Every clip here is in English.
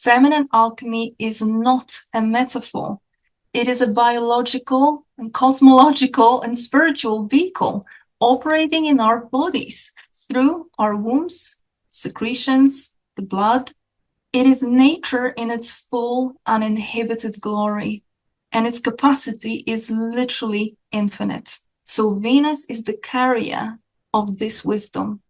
Feminine alchemy is not a metaphor. It is a biological and cosmological and spiritual vehicle operating in our bodies through our wombs, secretions, the blood. It is nature in its full uninhibited glory, and its capacity is literally infinite. So Venus is the carrier of this wisdom.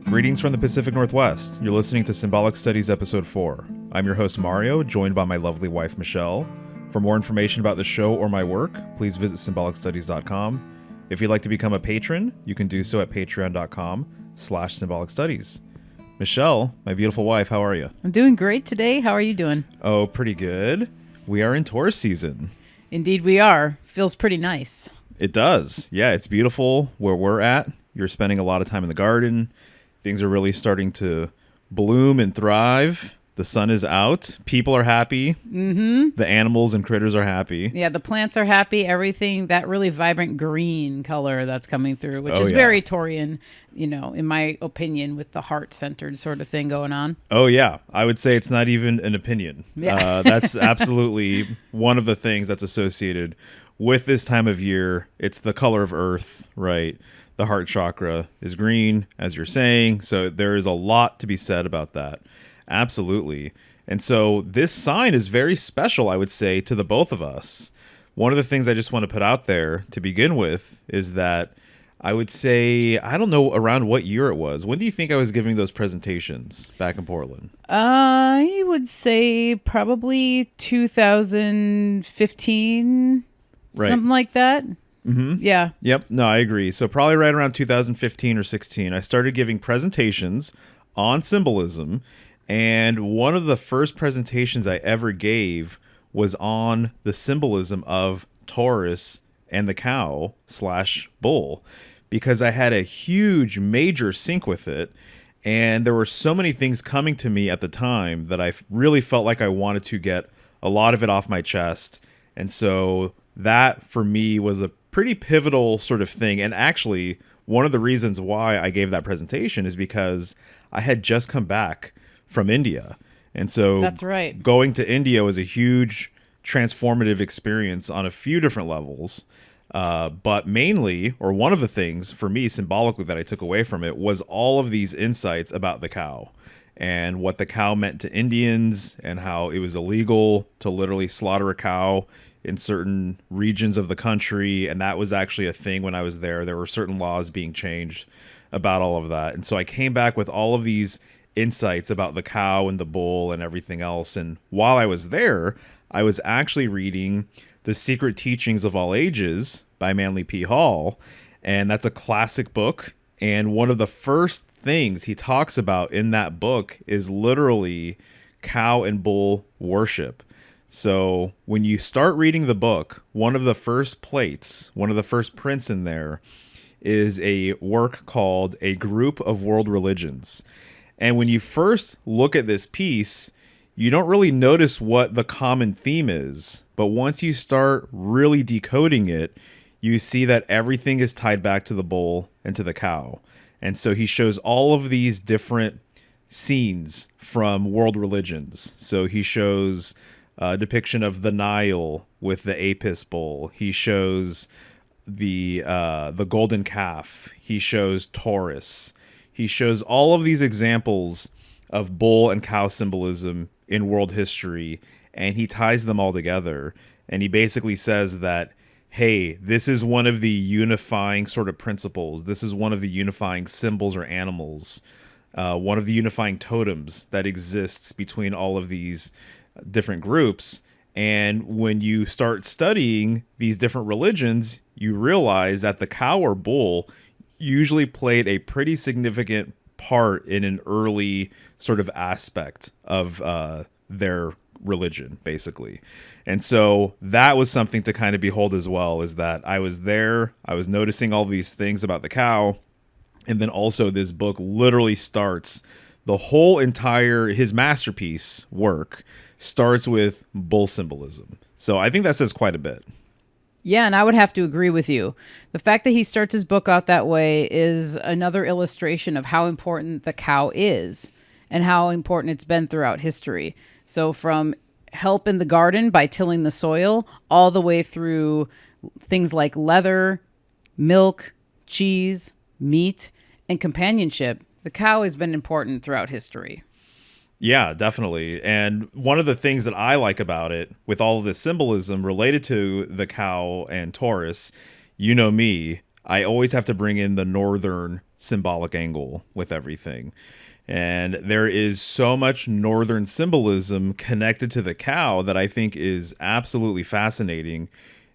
Greetings from the Pacific Northwest. You're listening to Symbolic Studies Episode 4. I'm your host Mario, joined by my lovely wife Michelle. For more information about the show or my work, please visit symbolicstudies.com. If you'd like to become a patron, you can do so at patreon.com/symbolicstudies. Michelle, my beautiful wife, how are you? I'm doing great today. How are you doing? Oh, pretty good. We are in Taurus season. Indeed we are. Feels pretty nice. It does. Yeah, it's beautiful where we're at. You're spending a lot of time in the garden. Things are really starting to bloom and thrive. The sun is out. People are happy. Mm-hmm. The animals and critters are happy. Yeah, the plants are happy. Everything, that really vibrant green color that's coming through, which is very Taurian, in my opinion, with the heart-centered sort of thing going on. Oh, yeah. I would say it's not even an opinion. Yeah. That's absolutely one of the things that's associated with this time of year. It's the color of earth, right? The heart chakra is green, as you're saying. So there is a lot to be said about that. Absolutely. And so this sign is very special, I would say, to the both of us. One of the things I just want to put out there to begin with is that I would say, I don't know around what year it was. When do you think I was giving those presentations back in Portland? I would say probably 2015, right. Something like that. Mm-hmm. Yeah. Yep. No, I agree. So probably right around 2015 or 16, I started giving presentations on symbolism. And one of the first presentations I ever gave was on the symbolism of Taurus and the cow/bull, because I had a huge major sync with it. And there were so many things coming to me at the time that I really felt like I wanted to get a lot of it off my chest. And so that for me was a pretty pivotal sort of thing. And actually, one of the reasons why I gave that presentation is because I had just come back from India. And so that's right. Going to India was a huge transformative experience on a few different levels. But mainly, or one of the things for me symbolically that I took away from it was all of these insights about the cow and what the cow meant to Indians and how it was illegal to literally slaughter a cow in certain regions of the country. And that was actually a thing when I was there. There were certain laws being changed about all of that. And so I came back with all of these insights about the cow and the bull and everything else. And while I was there, I was actually reading The Secret Teachings of All Ages by Manly P. Hall. And that's a classic book. And one of the first things he talks about in that book is literally cow and bull worship. So when you start reading the book, one of the first plates, one of the first prints in there is a work called A Group of World Religions. And when you first look at this piece, you don't really notice what the common theme is. But once you start really decoding it, you see that everything is tied back to the bull and to the cow. And so he shows all of these different scenes from world religions. So he shows a depiction of the Nile with the Apis bull. He shows the golden calf. He shows Taurus. He shows all of these examples of bull and cow symbolism in world history, and he ties them all together. And he basically says that, hey, this is one of the unifying sort of principles. This is one of the unifying symbols or animals, one of the unifying totems that exists between all of these different groups. And when you start studying these different religions, you realize that the cow or bull usually played a pretty significant part in an early sort of aspect of their religion, basically. And so that was something to kind of behold as well, is that I was there, I was noticing all these things about the cow, and then also this book literally starts the whole entire, his masterpiece work starts with bull symbolism. So I think that says quite a bit. Yeah, and I would have to agree with you. The fact that he starts his book out that way is another illustration of how important the cow is and how important it's been throughout history. So from help in the garden by tilling the soil all the way through things like leather, milk, cheese, meat, and companionship, the cow has been important throughout history. Yeah, definitely. And one of the things that I like about it, with all of this symbolism related to the cow and Taurus, you know me, I always have to bring in the northern symbolic angle with everything. And there is so much northern symbolism connected to the cow that I think is absolutely fascinating,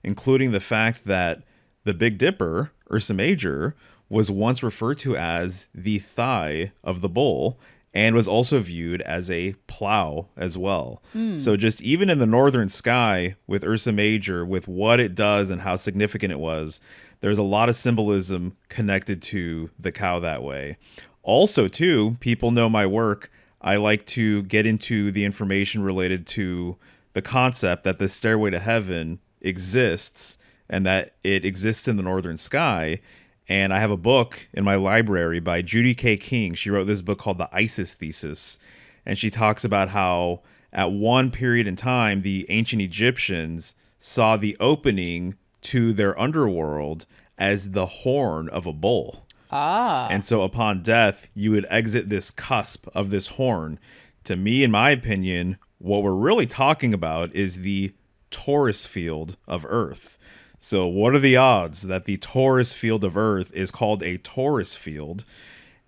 including the fact that the Big Dipper, Ursa Major, was once referred to as the thigh of the bull, and was also viewed as a plow as well. So just even in the northern sky with Ursa Major, with what it does and how significant it was, there's a lot of symbolism connected to the cow that way. Also, too, people know my work. I like to get into the information related to the concept that the stairway to heaven exists and that it exists in the northern sky. And I have a book in my library by Judy K. King. She wrote this book called The Isis Thesis. And she talks about how at one period in time, the ancient Egyptians saw the opening to their underworld as the horn of a bull. And so upon death, you would exit this cusp of this horn. To me, in my opinion, what we're really talking about is the Taurus field of Earth. So what are the odds that the Taurus field of Earth is called a Taurus field?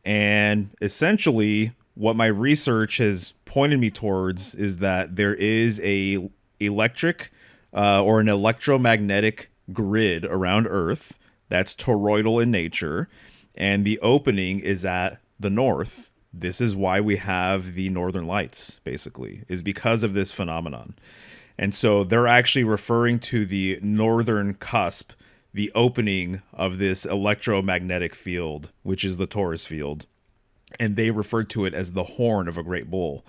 And essentially, what my research has pointed me towards is that there is a electric or an electromagnetic grid around Earth that's toroidal in nature, and the opening is at the north. This is why we have the northern lights, basically, is because of this phenomenon. And so they're actually referring to the northern cusp, the opening of this electromagnetic field, which is the Taurus field. And they referred to it as the horn of a great bull.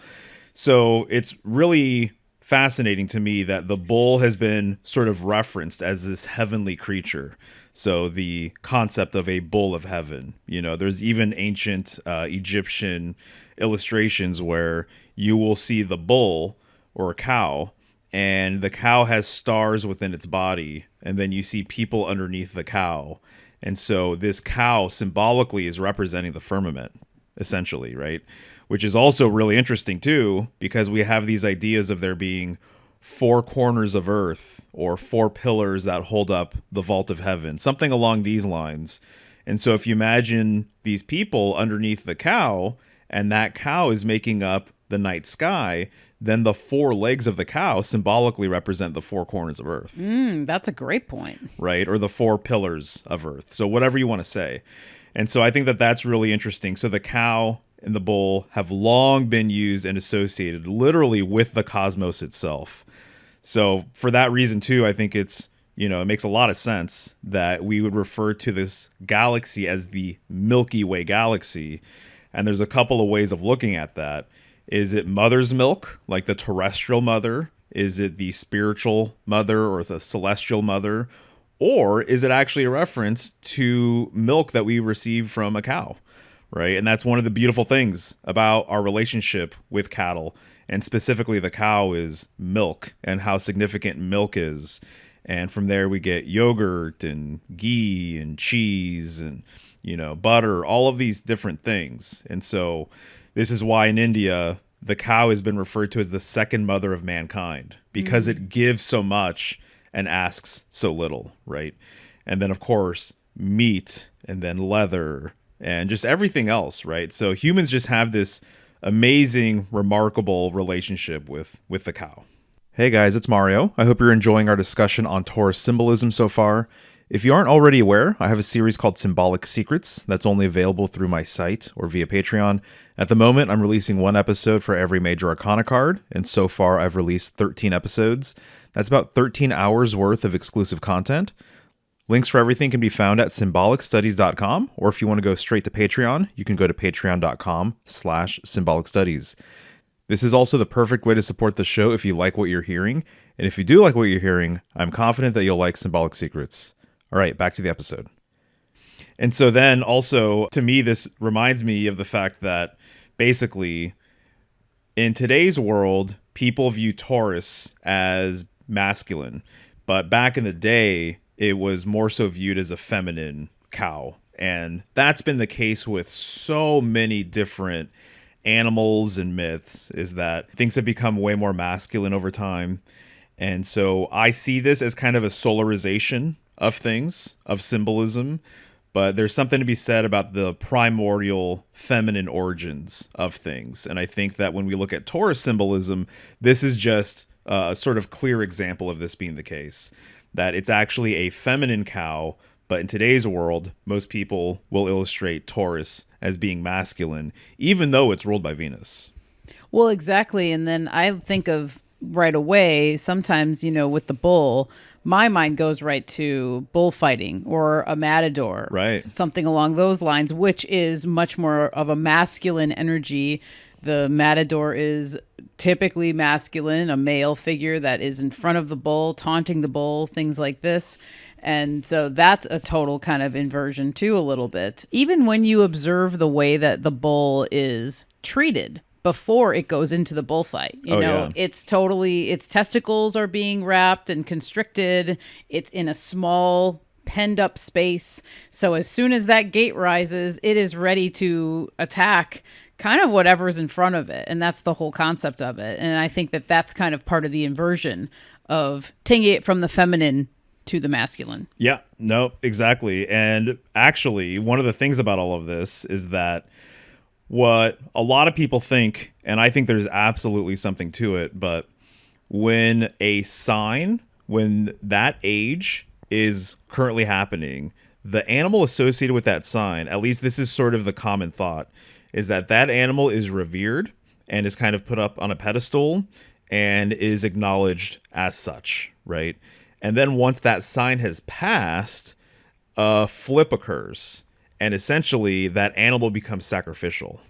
So it's really fascinating to me that the bull has been sort of referenced as this heavenly creature. So the concept of a bull of heaven, you know, there's even ancient Egyptian illustrations where you will see the bull or a cow, and the cow has stars within its body, and then you see people underneath the cow. And so this cow symbolically is representing the firmament, essentially, right? Which is also really interesting, too, because we have these ideas of there being four corners of Earth or four pillars that hold up the vault of heaven, something along these lines. And so if you imagine these people underneath the cow, and that cow is making up the night sky, then the four legs of the cow symbolically represent the four corners of Earth. That's a great point. Right? Or the four pillars of Earth. So whatever you want to say. And so I think that that's really interesting. So the cow and the bull have long been used and associated literally with the cosmos itself. So for that reason, too, I think it's, you know, it makes a lot of sense that we would refer to this galaxy as the Milky Way galaxy. And there's a couple of ways of looking at that. Is it mother's milk, like the terrestrial mother? Is it the spiritual mother or the celestial mother? Or is it actually a reference to milk that we receive from a cow, right? And that's one of the beautiful things about our relationship with cattle, and specifically the cow, is milk and how significant milk is. And from there we get yogurt and ghee and cheese and, you know, butter, all of these different things. And so this is why in India, the cow has been referred to as the second mother of mankind, because it gives so much and asks so little, right? And then, of course, meat, and then leather, and just everything else, right? So humans just have this amazing, remarkable relationship with the cow. Hey guys, it's Mario. I hope you're enjoying our discussion on Taurus symbolism so far. If you aren't already aware, I have a series called Symbolic Secrets that's only available through my site or via Patreon. At the moment, I'm releasing one episode for every major arcana card, and so far I've released 13 episodes. That's about 13 hours worth of exclusive content. Links for everything can be found at symbolicstudies.com, or if you want to go straight to Patreon, you can go to patreon.com/symbolicstudies. This is also the perfect way to support the show if you like what you're hearing, And if you do like what you're hearing, I'm confident that you'll like Symbolic Secrets. All right, back to the episode. And so then also, to me, this reminds me of the fact that basically in today's world, people view Taurus as masculine. But back in the day, it was more so viewed as a feminine cow. And that's been the case with so many different animals and myths, is that things have become way more masculine over time. And so I see this as kind of a solarization of things, of symbolism. But there's something to be said about the primordial feminine origins of things. And I think that when we look at Taurus symbolism, this is just a sort of clear example of this being the case. That it's actually a feminine cow, but in today's world, most people will illustrate Taurus as being masculine, even though it's ruled by Venus. Well, exactly. And then I think of right away, sometimes, with the bull, my mind goes right to bullfighting or a matador, right? Something along those lines, which is much more of a masculine energy. The matador is typically masculine, a male figure that is in front of the bull, taunting the bull, things like this. And so that's a total kind of inversion too, a little bit. Even when you observe the way that the bull is treated before it goes into the bullfight, it's totally, its testicles are being wrapped and constricted. It's in a small penned up space. So as soon as that gate rises, it is ready to attack kind of whatever's in front of it. And that's the whole concept of it. And I think that that's kind of part of the inversion of taking it from the feminine to the masculine. Yeah, no, exactly. And actually, one of the things about all of this is that what a lot of people think, and I think there's absolutely something to it, but when a sign, when that age is currently happening, the animal associated with that sign, at least this is sort of the common thought, is that that animal is revered and is kind of put up on a pedestal and is acknowledged as such, right? And then once that sign has passed, a flip occurs. And essentially, that animal becomes sacrificial.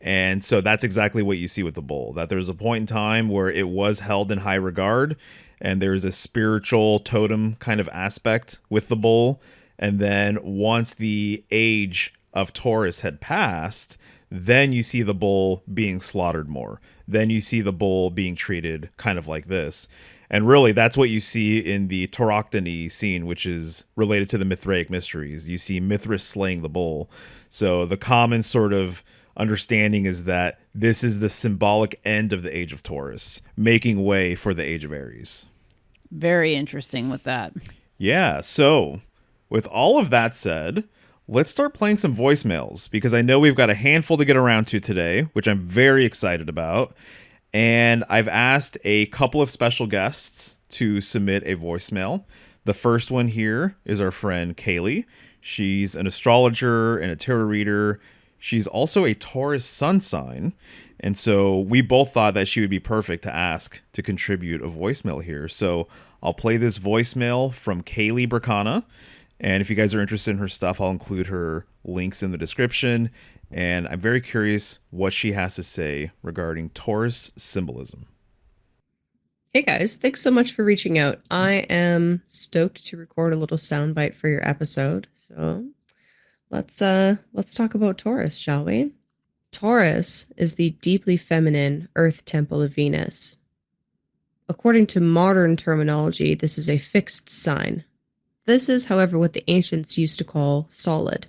And so that's exactly what you see with the bull, that there's a point in time where it was held in high regard, and there's a spiritual totem kind of aspect with the bull. And then once the age of Taurus had passed, then you see the bull being slaughtered more. Then you see the bull being treated kind of like this. And really, that's what you see in the Tauroctony scene, which is related to the Mithraic mysteries. You see Mithras slaying the bull. So the common sort of understanding is that this is the symbolic end of the age of Taurus, making way for the age of Aries. Very interesting with that. Yeah. So with all of that said, let's start playing some voicemails, because I know we've got a handful to get around to today, which I'm very excited about. And I've asked a couple of special guests to submit a voicemail. The first one here is our friend Kayleigh. She's an astrologer and a tarot reader. She's also a Taurus sun sign. And so we both thought that she would be perfect to ask to contribute a voicemail here. So I'll play this voicemail from Kayleigh Berkana. And if you guys are interested in her stuff, I'll include her links in the description. And I'm very curious what she has to say regarding Taurus symbolism. Hey guys, thanks so much for reaching out. I am stoked to record a little soundbite for your episode. So let's talk about Taurus, shall we? Taurus is the deeply feminine earth temple of Venus. According to modern terminology, this is a fixed sign. This is, however, what the ancients used to call solid.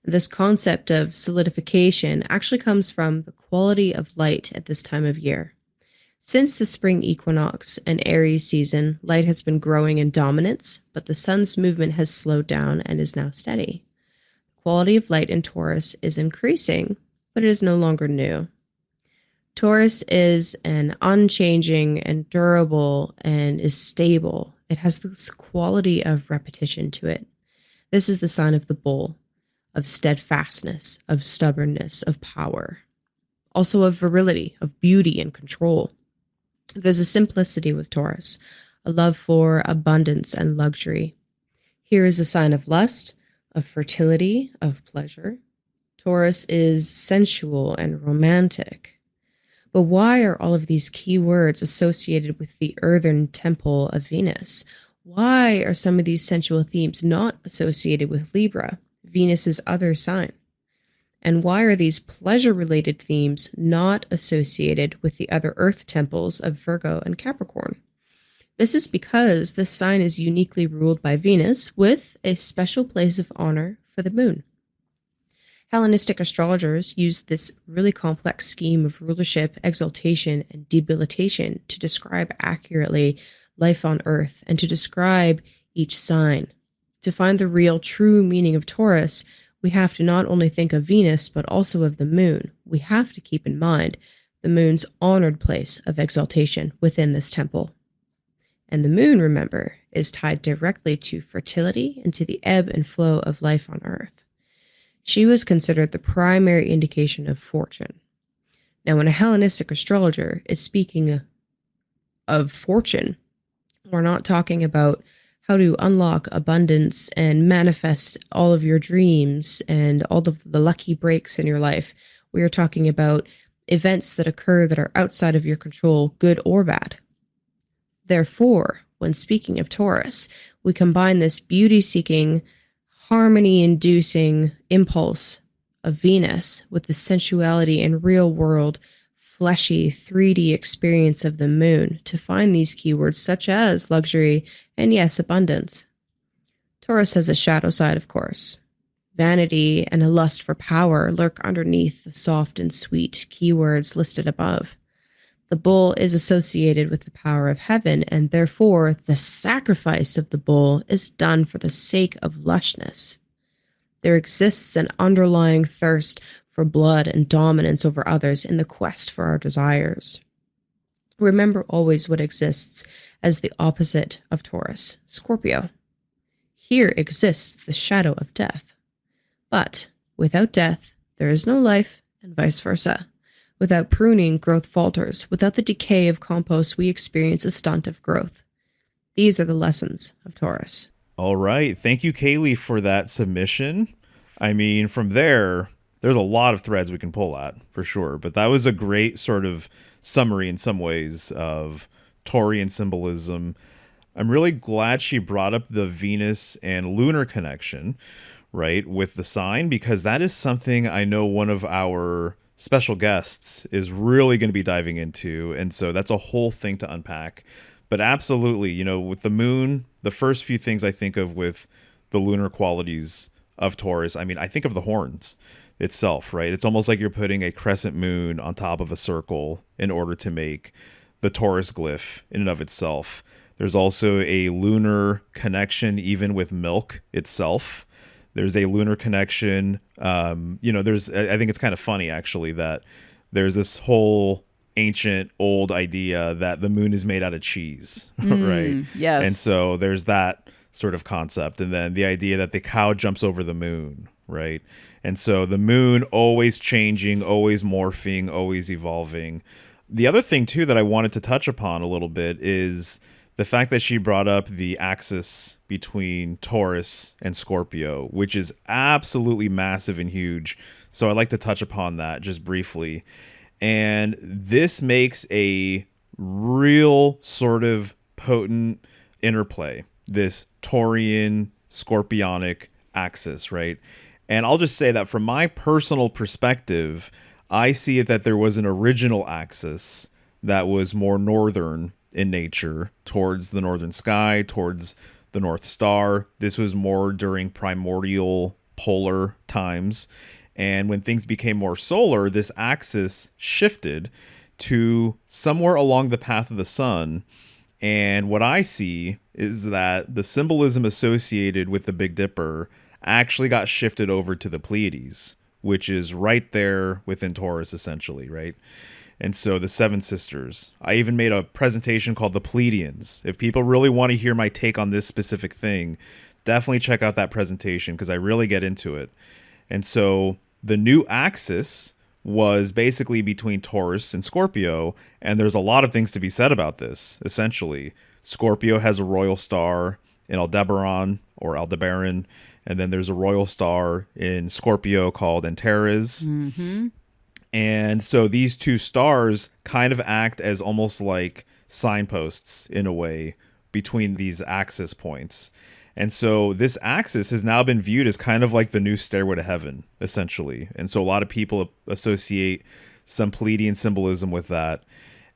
This concept of solidification actually comes from the quality of light at this time of year. Since the spring equinox and Aries season, light has been growing in dominance, but the sun's movement has slowed down and is now steady. The quality of light in Taurus is increasing, but it is no longer new. Taurus is an unchanging and durable and is stable. It has this quality of repetition to it. This is the sign of the bull, of steadfastness, of stubbornness, of power. Also of virility, of beauty and control. There's a simplicity with Taurus, a love for abundance and luxury. Here is a sign of lust, of fertility, of pleasure. Taurus is sensual and romantic. But why are all of these key words associated with the earthen temple of Venus? Why are some of these sensual themes not associated with Libra, Venus's other sign? And why are these pleasure-related themes not associated with the other earth temples of Virgo and Capricorn? This is because this sign is uniquely ruled by Venus with a special place of honor for the moon. Hellenistic astrologers used this really complex scheme of rulership, exaltation, and debilitation to describe accurately life on Earth and to describe each sign. To find the real, true meaning of Taurus, we have to not only think of Venus, but also of the moon. We have to keep in mind the moon's honored place of exaltation within this temple. And the moon, remember, is tied directly to fertility and to the ebb and flow of life on Earth. She was considered the primary indication of fortune. Now, when a Hellenistic astrologer is speaking of fortune, we're not talking about how to unlock abundance and manifest all of your dreams and all of the lucky breaks in your life. We are talking about events that occur that are outside of your control, good or bad. Therefore, when speaking of Taurus, we combine this beauty-seeking, harmony-inducing impulse of Venus with the sensuality and real-world, fleshy, 3D experience of the moon to find these keywords such as luxury and, yes, abundance. Taurus has a shadow side, of course. Vanity and a lust for power lurk underneath the soft and sweet keywords listed above. The bull is associated with the power of heaven, and therefore the sacrifice of the bull is done for the sake of lushness. There exists an underlying thirst for blood and dominance over others in the quest for our desires. Remember always what exists as the opposite of Taurus, Scorpio. Here exists the shadow of death. But without death, there is no life, and vice versa. Without pruning, growth falters. Without the decay of compost, we experience a stunt of growth. These are the lessons of Taurus. All right. Thank you, Kayleigh, for that submission. I mean, from there's a lot of threads we can pull at, for sure. But that was a great sort of summary in some ways of Taurian symbolism. I'm really glad she brought up the Venus and lunar connection, right, with the sign, because that is something I know one of our special guests is really going to be diving into. And so that's a whole thing to unpack. But absolutely, you know, with the moon, the first few things I think of with the lunar qualities of Taurus, I mean, I think of the horns itself, right? It's almost like you're putting a crescent moon on top of a circle in order to make the Taurus glyph in and of itself. There's also a lunar connection even with milk itself. There's a lunar connection. I think it's kind of funny, actually, that there's this whole ancient old idea that the moon is made out of cheese, right? Yes. And so there's that sort of concept. And then the idea that the cow jumps over the moon, right? And so the moon always changing, always morphing, always evolving. The other thing, too, that I wanted to touch upon a little bit is the fact that she brought up the axis between Taurus and Scorpio, which is absolutely massive and huge. So I'd like to touch upon that just briefly. And this makes a real sort of potent interplay, this Taurian Scorpionic axis, right? And I'll just say that from my personal perspective, I see it that there was an original axis that was more northern in nature, towards the northern sky, towards the North Star. This was more during primordial polar times. And when things became more solar, this axis shifted to somewhere along the path of the sun. And what I see is that the symbolism associated with the Big Dipper actually got shifted over to the Pleiades, which is right there within Taurus, essentially, right? And so the Seven Sisters. I even made a presentation called the Pleiadians. If people really want to hear my take on this specific thing, definitely check out that presentation because I really get into it. And so the new axis was basically between Taurus and Scorpio, and there's a lot of things to be said about this, essentially. Scorpio has a royal star in Aldebaran, and then there's a royal star in Scorpio called Antares. Mm-hmm. And so these two stars kind of act as almost like signposts in a way between these axis points. And so this axis has now been viewed as kind of like the new stairway to heaven, essentially. And so a lot of people associate some Pleiadian symbolism with that.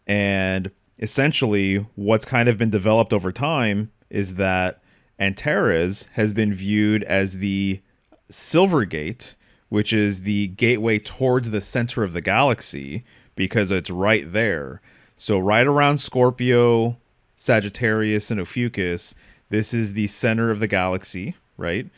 And essentially, what's kind of been developed over time is that Antares has been viewed as the silver gate, which is the gateway towards the center of the galaxy, because it's right there. So right around Scorpio, Sagittarius, and Ophiuchus, this is the center of the galaxy, right?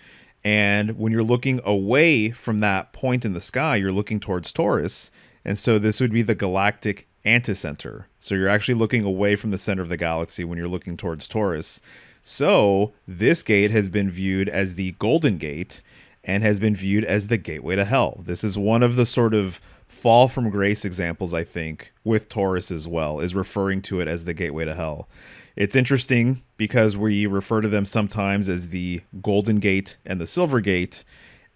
And when you're looking away from that point in the sky, you're looking towards Taurus. And so this would be the galactic anticenter. So you're actually looking away from the center of the galaxy when you're looking towards Taurus. So this gate has been viewed as the Golden Gate and has been viewed as the gateway to hell. This is one of the sort of fall from grace examples, I think, with Taurus as well, is referring to it as the gateway to hell. It's interesting because we refer to them sometimes as the Golden Gate and the Silver Gate.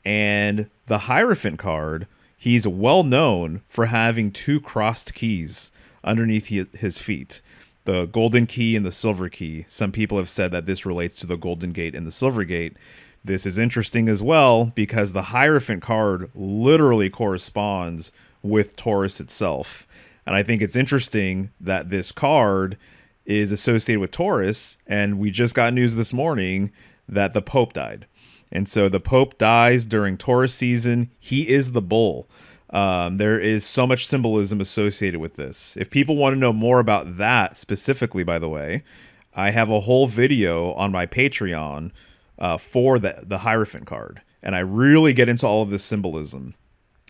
And the Hierophant card, he's well known for having two crossed keys underneath his feet. The Golden Key and the Silver Key. Some people have said that this relates to the Golden Gate and the Silver Gate. This is interesting as well because the Hierophant card literally corresponds with Taurus itself. And I think it's interesting that this card is associated with Taurus, and we just got news this morning that the Pope died. And so the Pope dies during Taurus season. He is the bull. There is so much symbolism associated with this. If people want to know more about that specifically, by the way, I have a whole video on my Patreon for the Hierophant card. And I really get into all of this symbolism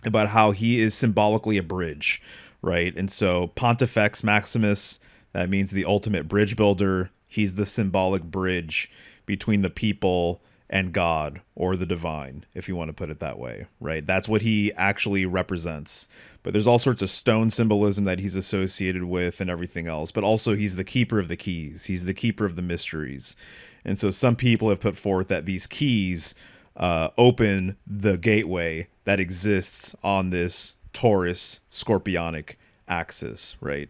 about how he is symbolically a bridge, right? And so Pontifex Maximus, that means the ultimate bridge builder. He's the symbolic bridge between the people and God, or the divine, if you want to put it that way, right? That's what he actually represents. But there's all sorts of stone symbolism that he's associated with and everything else. But also he's the keeper of the keys. He's the keeper of the mysteries. And so some people have put forth that these keys open the gateway that exists on this Taurus Scorpionic axis, right?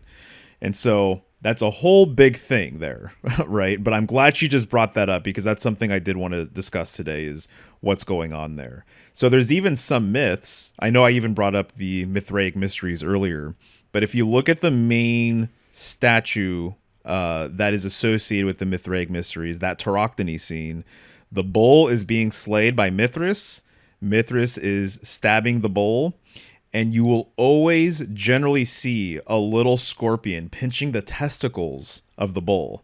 And so that's a whole big thing there, right? But I'm glad she just brought that up because that's something I did want to discuss today is what's going on there. So there's even some myths. I know I even brought up the Mithraic mysteries earlier, but if you look at the main statue that is associated with the Mithraic mysteries, that Tauroctony scene, the bull is being slayed by Mithras. Mithras is stabbing the bull. And you will always generally see a little scorpion pinching the testicles of the bull,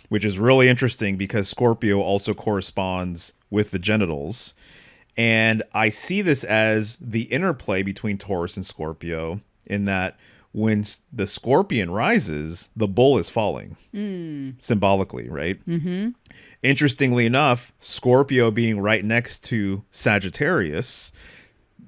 which is really interesting because Scorpio also corresponds with the genitals. And I see this as the interplay between Taurus and Scorpio in that when the scorpion rises, the bull is falling, symbolically, right? Mm-hmm. Interestingly enough, Scorpio being right next to Sagittarius,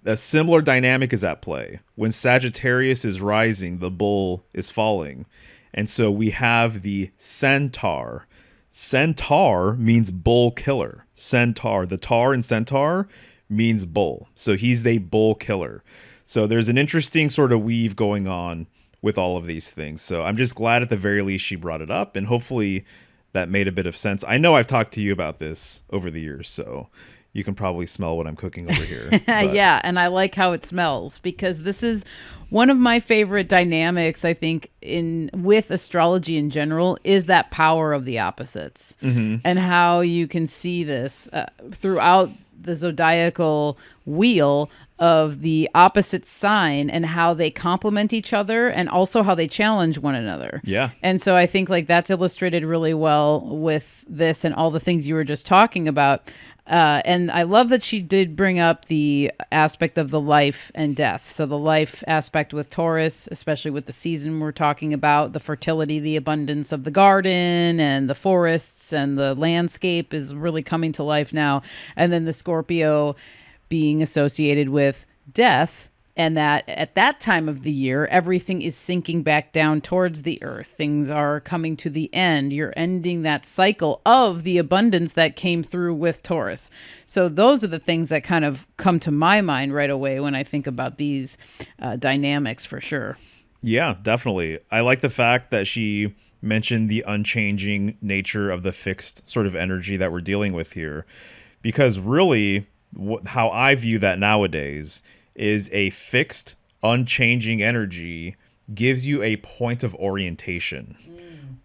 a similar dynamic is at play. When Sagittarius is rising, the bull is falling. And so we have the centaur. Centaur means bull killer. Centaur, the tar in centaur means bull. So he's the bull killer. So there's an interesting sort of weave going on with all of these things. So I'm just glad at the very least she brought it up, and hopefully that made a bit of sense. I know I've talked to you about this over the years, so you can probably smell what I'm cooking over here. Yeah, and I like how it smells because this is one of my favorite dynamics, I think, with astrology in general, is that power of the opposites, and how you can see this throughout the zodiacal wheel of the opposite sign and how they complement each other and also how they challenge one another. Yeah. And so I think like that's illustrated really well with this and all the things you were just talking about. And I love that she did bring up the aspect of the life and death. So the life aspect with Taurus, especially with the season we're talking about, the fertility, the abundance of the garden and the forests and the landscape is really coming to life now. And then the Scorpio being associated with death And that at that time of the year, everything is sinking back down towards the earth. Things are coming to the end. You're ending that cycle of the abundance that came through with Taurus. So those are the things that kind of come to my mind right away when I think about these dynamics, for sure. Yeah, definitely. I like the fact that she mentioned the unchanging nature of the fixed sort of energy that we're dealing with here. Because really, how I view that nowadays is a fixed, unchanging energy gives you a point of orientation,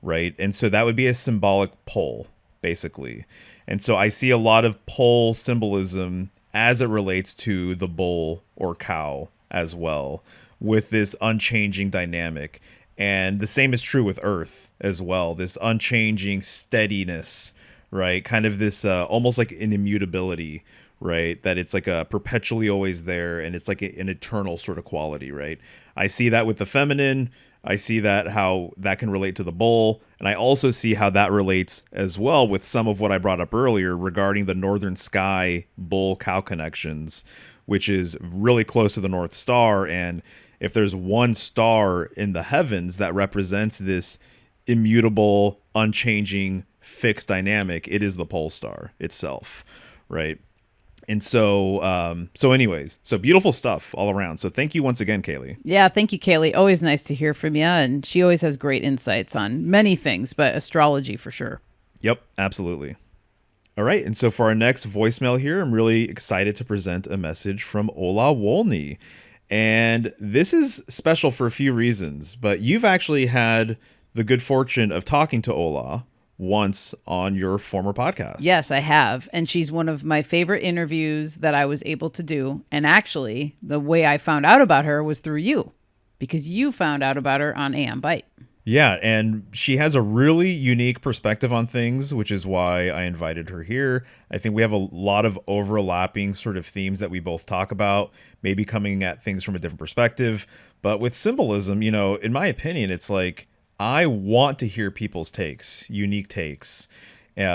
right? And so that would be a symbolic pole, basically. And so I see a lot of pole symbolism as it relates to the bull or cow as well, with this unchanging dynamic. And the same is true with Earth as well, this unchanging steadiness, right? Kind of this almost like an immutability, right? That it's like a perpetually always there, and it's like an eternal sort of quality, right? I see that with the feminine. I see that how that can relate to the bull, and I also see how that relates as well with some of what I brought up earlier regarding the northern sky bull cow connections, which is really close to the North Star. And if there's one star in the heavens that represents this immutable, unchanging, fixed dynamic, it is the pole star itself, right? And so anyways, so beautiful stuff all around. So thank you once again, Kayleigh. Yeah, thank you, Kayleigh. Always nice to hear from you. And she always has great insights on many things, but astrology for sure. Yep, absolutely. All right, and so for our next voicemail here, I'm really excited to present a message from Ola Wolny. And this is special for a few reasons, but you've actually had the good fortune of talking to Ola once on your former podcast. Yes, I have. And she's one of my favorite interviews that I was able to do. And actually, the way I found out about her was through you, because you found out about her on AM Bite. Yeah, and she has a really unique perspective on things, which is why I invited her here. I think we have a lot of overlapping sort of themes that we both talk about, maybe coming at things from a different perspective. But with symbolism, you know, in my opinion, it's like I want to hear people's takes, unique takes,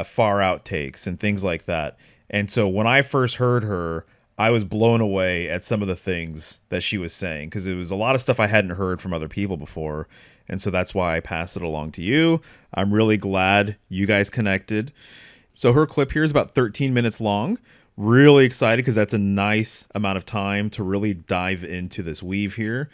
far out takes, and things like that. And so when I first heard her, I was blown away at some of the things that she was saying, because it was a lot of stuff I hadn't heard from other people before. And so that's why I passed it along to you. I'm really glad you guys connected. So her clip here is about 13 minutes long. Really excited because that's a nice amount of time to really dive into this weave here.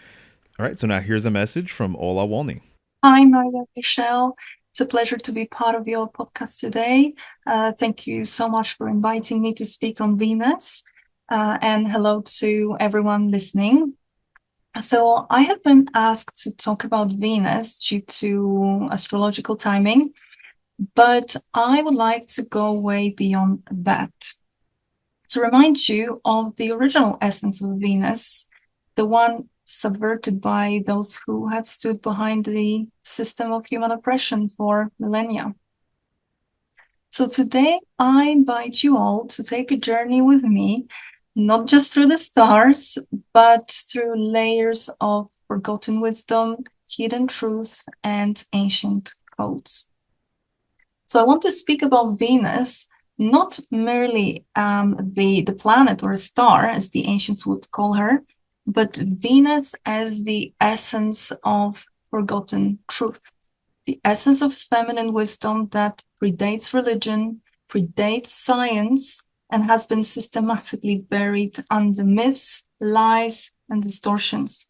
All right, so now here's a message from Ola Wolny. Hi, Maria Michelle. It's a pleasure to be part of your podcast today. Thank you so much for inviting me to speak on Venus. And hello to everyone listening. So I have been asked to talk about Venus due to astrological timing, but I would like to go way beyond that. To remind you of the original essence of Venus, the one subverted by those who have stood behind the system of human oppression for millennia. So today I invite you all to take a journey with me, not just through the stars, but through layers of forgotten wisdom, hidden truth, and ancient codes. So I want to speak about Venus, not merely the planet or a star, as the ancients would call her, but Venus as the essence of forgotten truth, the essence of feminine wisdom that predates religion, predates science, and has been systematically buried under myths, lies, and distortions.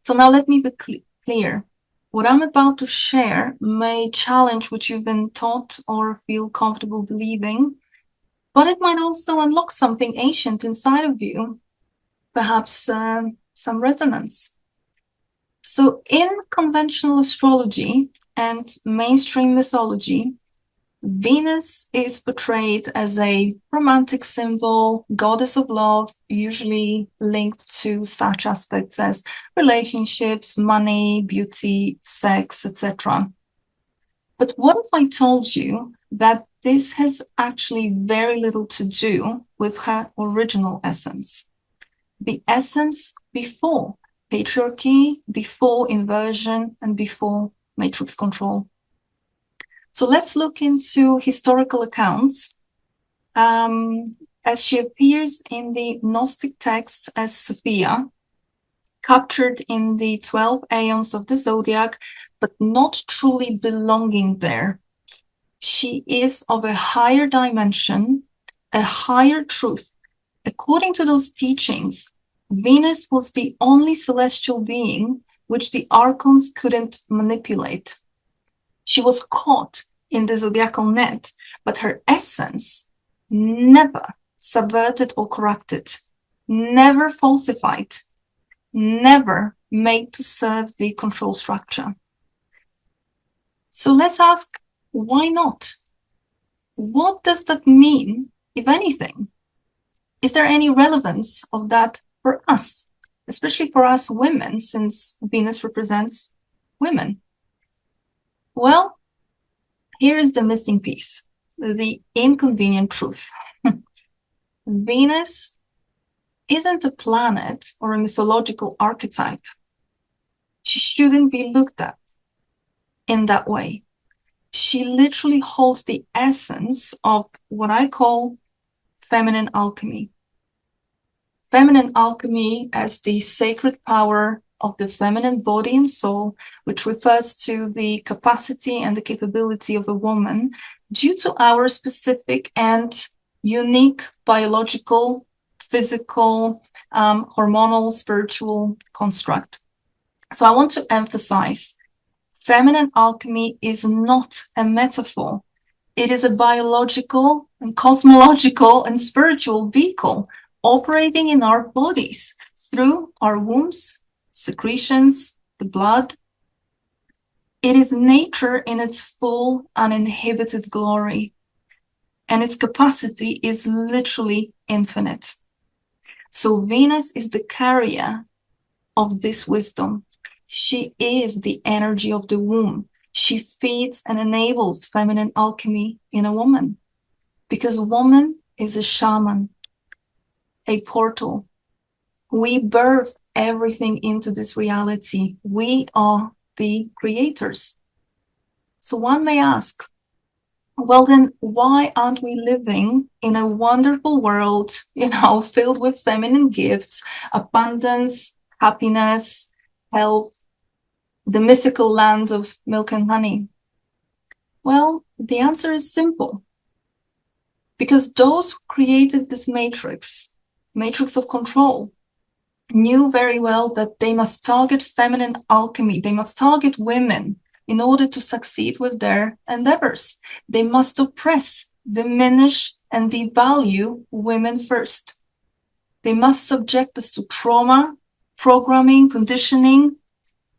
So now let me be clear. What I'm about to share may challenge what you've been taught or feel comfortable believing, but it might also unlock something ancient inside of you, perhaps some resonance. So in conventional astrology and mainstream mythology, Venus is portrayed as a romantic symbol, goddess of love, usually linked to such aspects as relationships, money, beauty, sex, etc. But what if I told you that this has actually very little to do with her original essence? The essence before patriarchy, before inversion, and before matrix control. So let's look into historical accounts. as she appears in the Gnostic texts as Sophia, captured in the 12 aeons of the zodiac, but not truly belonging there. She is of a higher dimension, a higher truth. According to those teachings, Venus was the only celestial being which the archons couldn't manipulate. She was caught in the zodiacal net, but her essence never subverted or corrupted, never falsified, never made to serve the control structure. So let's ask, why not? What does that mean, if anything? Is there any relevance of that for us, especially for us women, since Venus represents women? Well, here is the missing piece, the inconvenient truth. Venus isn't a planet or a mythological archetype. She shouldn't be looked at in that way. She literally holds the essence of what I call feminine alchemy. Feminine alchemy as the sacred power of the feminine body and soul, which refers to the capacity and the capability of a woman due to our specific and unique biological, physical, hormonal, spiritual construct. So I want to emphasize, feminine alchemy is not a metaphor. It is a biological and cosmological and spiritual vehicle operating in our bodies through our wombs, secretions, the blood. It is nature in its full uninhibited glory, and its capacity is literally infinite. So Venus is the carrier of this wisdom. She is the energy of the womb. She feeds and enables feminine alchemy in a woman, because a woman is a shaman, a portal. We birth everything into this reality. We are the creators. So one may ask, well, then why aren't we living in a wonderful world, filled with feminine gifts, abundance, happiness, health, the mythical land of milk and honey? Well, the answer is simple. Because those who created this matrix of control, knew very well that they must target feminine alchemy. They must target women in order to succeed with their endeavors. They must oppress, diminish, and devalue women first. They must subject us to trauma, programming, conditioning,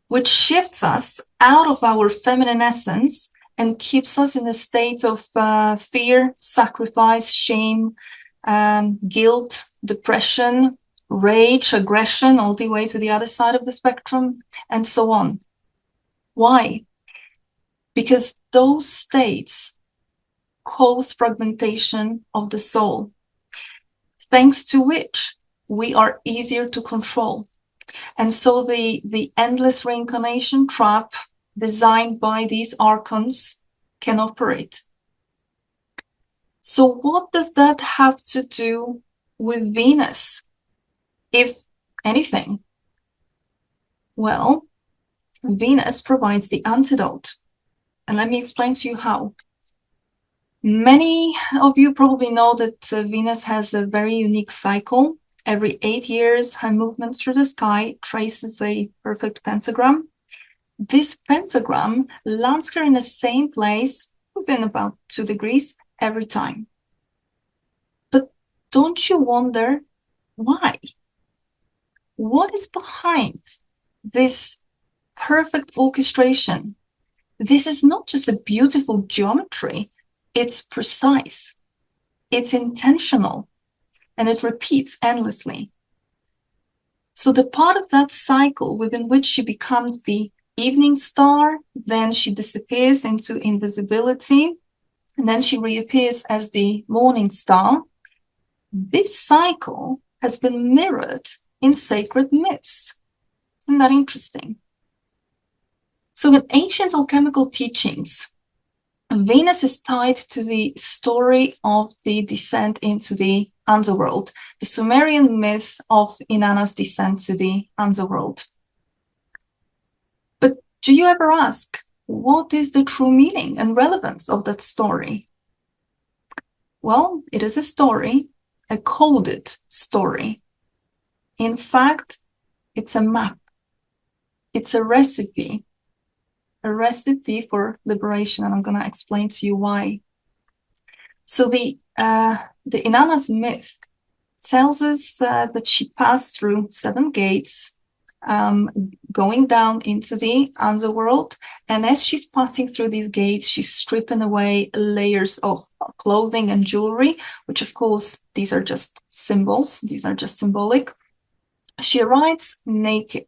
which shifts us out of our feminine essence and keeps us in a state of fear, sacrifice, shame, guilt, depression, rage, aggression, all the way to the other side of the spectrum, and so on. Why? Because those states cause fragmentation of the soul, thanks to which we are easier to control. And so the endless reincarnation trap designed by these archons can operate. So what does that have to do with Venus, if anything? Well, Venus provides the antidote. And let me explain to you how. Many of you probably know that Venus has a very unique cycle. Every 8 years, her movement through the sky traces a perfect pentagram. This pentagram lands her in the same place within about 2 degrees every time. But don't you wonder why? What is behind this perfect orchestration? This is not just a beautiful geometry, it's precise, it's intentional, and it repeats endlessly. So the part of that cycle within which she becomes the evening star, then she disappears into invisibility, and then she reappears as the morning star. This cycle has been mirrored in sacred myths. Isn't that interesting? So in ancient alchemical teachings, Venus is tied to the story of the descent into the underworld, the Sumerian myth of Inanna's descent to the underworld. But do you ever ask, what is the true meaning and relevance of that story? Well, it is a story, a coded story. In fact, it's a map. It's a recipe for liberation, and I'm going to explain to you why. So the Inanna's myth tells us that she passed through 7 gates, going down into the underworld, and as she's passing through these gates, she's stripping away layers of clothing and jewelry, which of course, these are just symbols, these are just symbolic. She arrives naked,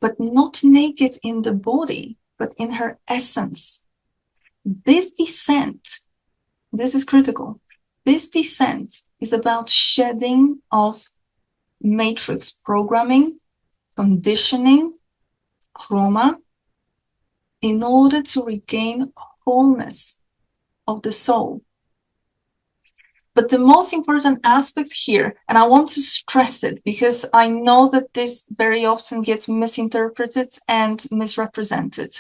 but not naked in the body, but in her essence. This descent, this is critical. This descent is about shedding of matrix programming, conditioning, trauma, in order to regain wholeness of the soul. But the most important aspect here, and I want to stress it because I know that this very often gets misinterpreted and misrepresented.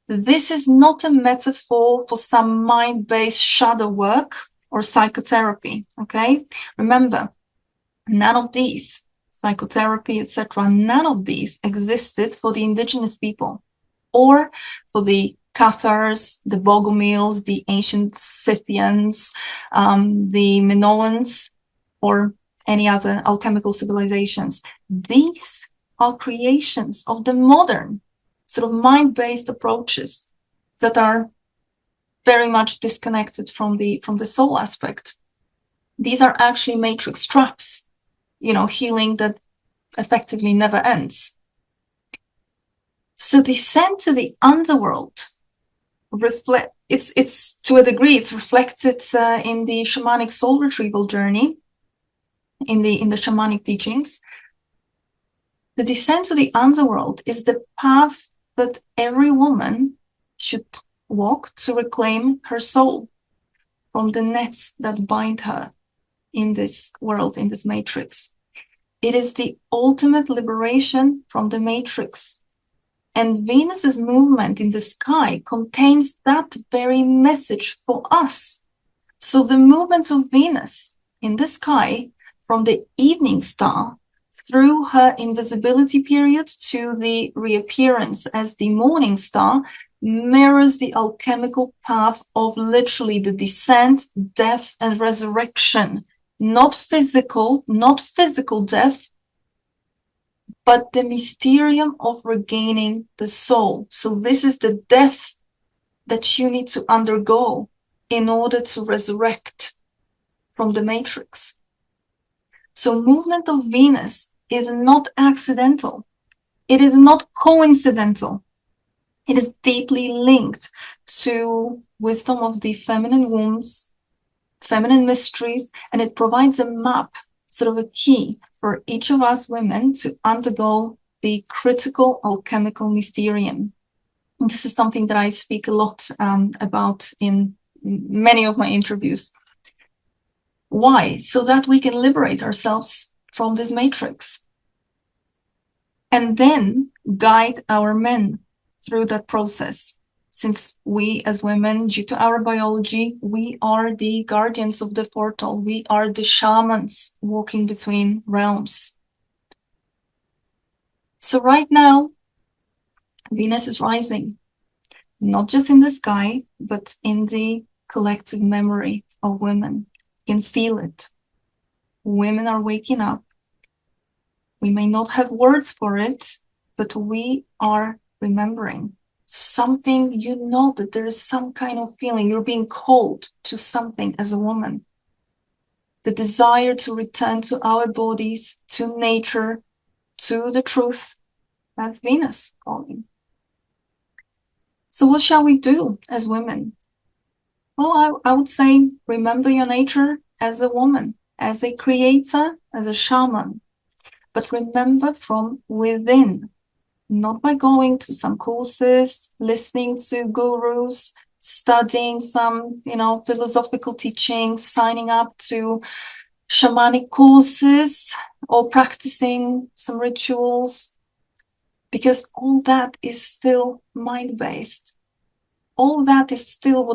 This is not a metaphor for some mind-based shadow work or psychotherapy, okay? Remember, none of these, psychotherapy, etc., none of these existed for the indigenous people or for the Cathars, the Bogomils, the ancient Scythians, the Minoans, or any other alchemical civilizations. These are creations of the modern sort of mind-based approaches that are very much disconnected from the soul aspect. These are actually matrix traps, healing that effectively never ends. So descent to the underworld it's to a degree it's reflected in the shamanic soul retrieval journey, in the shamanic teachings. The descent to the underworld is the path that every woman should walk to reclaim her soul from the nets that bind her in this world, in this matrix. It is the ultimate liberation from the matrix. And Venus's movement in the sky contains that very message for us. So the movements of Venus in the sky from the evening star through her invisibility period to the reappearance as the morning star mirrors the alchemical path of literally the descent, death, and resurrection. Not physical death, but the mysterium of regaining the soul. So this is the death that you need to undergo in order to resurrect from the matrix. So movement of Venus is not accidental. It is not coincidental. It is deeply linked to wisdom of the feminine wombs, feminine mysteries, and it provides a map, sort of a key for each of us women to undergo the critical alchemical mysterium. And this is something that I speak a lot about in many of my interviews. Why? So that we can liberate ourselves from this matrix and then guide our men through that process. Since we as women, due to our biology, we are the guardians of the portal. We are the shamans walking between realms. So right now, Venus is rising, not just in the sky, but in the collective memory of women. You can feel it. Women are waking up. We may not have words for it, but we are remembering something. You know that there is some kind of feeling. You're being called to something as a woman. The desire to return to our bodies, to nature, to the truth. That's Venus calling. So what shall we do as women? Well, I would say remember your nature as a woman, as a creator, as a shaman. But remember from within. not by going to some courses, listening to gurus, studying some, philosophical teachings, signing up to shamanic courses, or practicing some rituals, because all that is still mind-based. All that is still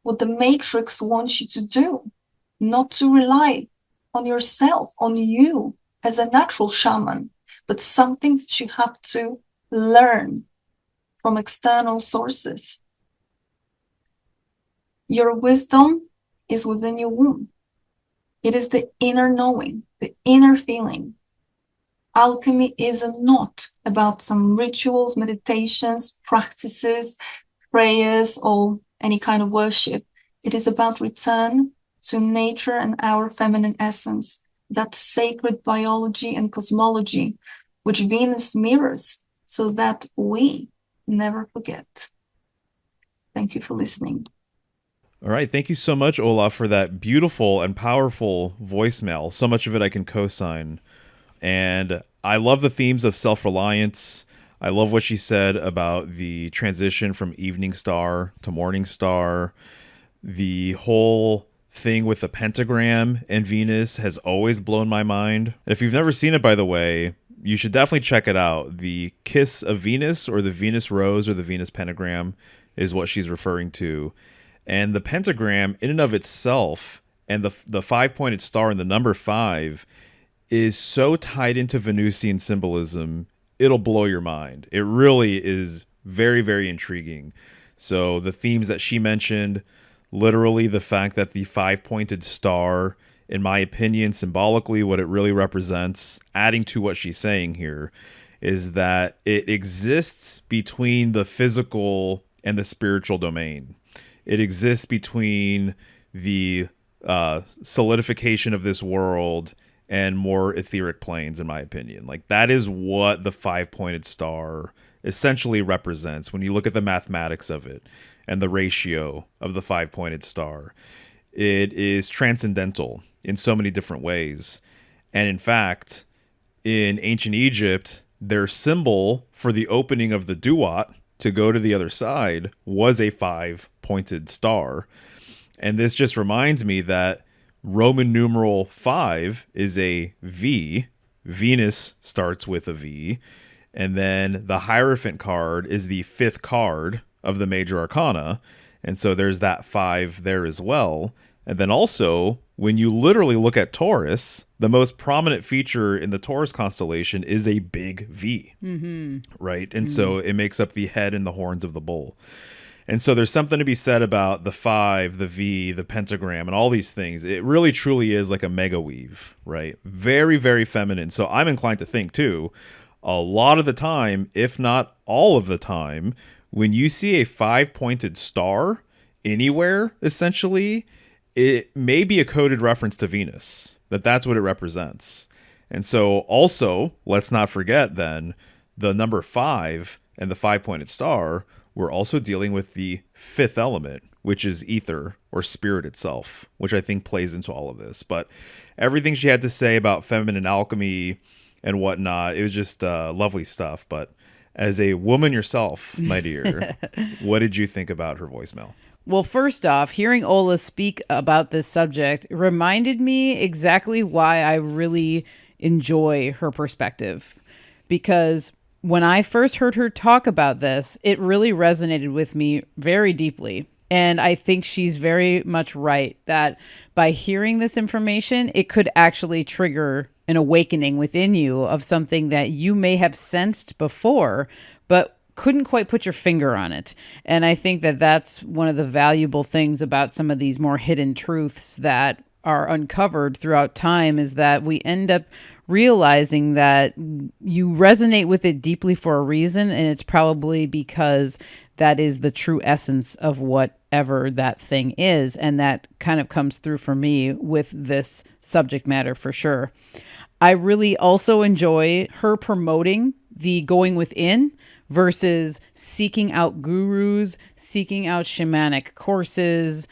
what the matrix wants you to do, not to rely on yourself, on you as a natural shaman, but something that you have to learn from external sources. Your wisdom is within your womb. It is the inner knowing, the inner feeling. Alchemy is not about some rituals, meditations, practices, prayers, or any kind of worship. It is about return to nature and our feminine essence, that sacred biology and cosmology, which Venus mirrors, so that we never forget. Thank you for listening. All right. Thank you so much, Ola, for that beautiful and powerful voicemail. So much of it I can co-sign. And I love the themes of self-reliance. I love what she said about the transition from evening star to morning star. The whole thing with the pentagram and Venus has always blown my mind. If you've never seen it, by the way, you should definitely check it out. The Kiss of Venus, or the Venus Rose, or the Venus Pentagram is what she's referring to. And the pentagram in and of itself, and the five-pointed star and the number 5, is so tied into Venusian symbolism, it'll blow your mind. It really is very, very intriguing. So the themes that she mentioned, literally the fact that the 5-pointed star, in my opinion, symbolically, what it really represents, adding to what she's saying here, is that it exists between the physical and the spiritual domain. It exists between the solidification of this world and more etheric planes, in my opinion. Like, that is what the 5-pointed star essentially represents when you look at the mathematics of it and the ratio of the 5-pointed star. It is transcendental in so many different ways. And in fact, in ancient Egypt, their symbol for the opening of the duat to go to the other side was a 5-pointed star. And this just reminds me that Roman numeral 5 is a V. Venus starts with a V. And then the Hierophant card is the 5th card of the major arcana. And so there's that 5 there as well. And then also, when you literally look at Taurus, the most prominent feature in the Taurus constellation is a big V, right? And so it makes up the head and the horns of the bull. And so there's something to be said about the 5, the V, the pentagram, and all these things. It really truly is like a mega weave, right? Very, very feminine. So I'm inclined to think, too, a lot of the time, if not all of the time, when you see a 5-pointed star anywhere, essentially, it may be a coded reference to Venus, that's what it represents. And so also, let's not forget then, the number 5 and the 5-pointed star, we're also dealing with the 5th element, which is ether or spirit itself, which I think plays into all of this. But everything she had to say about feminine alchemy and whatnot, it was just lovely stuff. But as a woman yourself, my dear, what did you think about her voicemail? Well, first off, hearing Ola speak about this subject reminded me exactly why I really enjoy her perspective. Because when I first heard her talk about this, it really resonated with me very deeply. And I think she's very much right that by hearing this information, it could actually trigger an awakening within you of something that you may have sensed before, but couldn't quite put your finger on it. And I think that that's one of the valuable things about some of these more hidden truths that are uncovered throughout time, is that we end up realizing that you resonate with it deeply for a reason, and it's probably because that is the true essence of whatever that thing is. And that kind of comes through for me with this subject matter for sure. I really also enjoy her promoting the going within versus seeking out gurus, seeking out shamanic courses,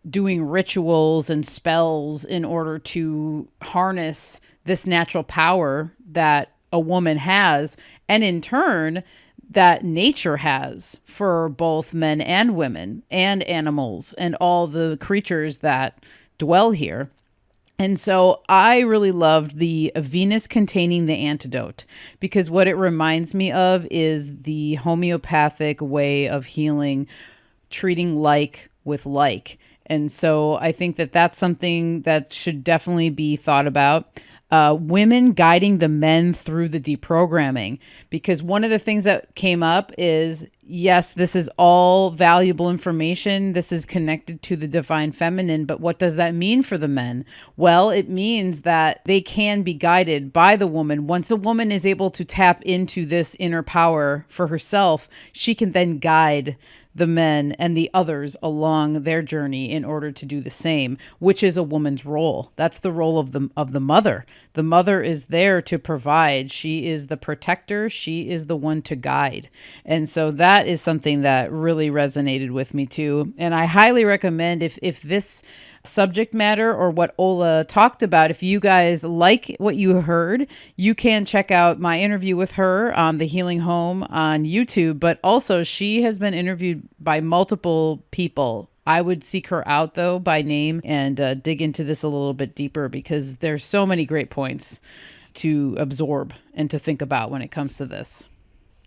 doing rituals and spells in order to harness this natural power that a woman has, and in turn, that nature has for both men and women and animals and all the creatures that dwell here. And so I really loved the Venus containing the antidote, because what it reminds me of is the homeopathic way of healing, treating like with like. And so I think that that's something that should definitely be thought about. Women guiding the men through the deprogramming, because one of the things that came up is, yes, this is all valuable information. This is connected to the divine feminine, but what does that mean for the men? Well, it means that they can be guided by the woman. Once a woman is able to tap into this inner power for herself, she can then guide the men and the others along their journey in order to do the same, which is a woman's role. That's the role of the mother. The mother is there to provide. She is the protector. She is the one to guide. And so that is something that really resonated with me too. And I highly recommend, if this subject matter or what Ola talked about, if you guys like what you heard, you can check out my interview with her on the Healing Home on YouTube. But also, she has been interviewed by multiple people. I would seek her out though by name and dig into this a little bit deeper, because there's so many great points to absorb and to think about when it comes to this.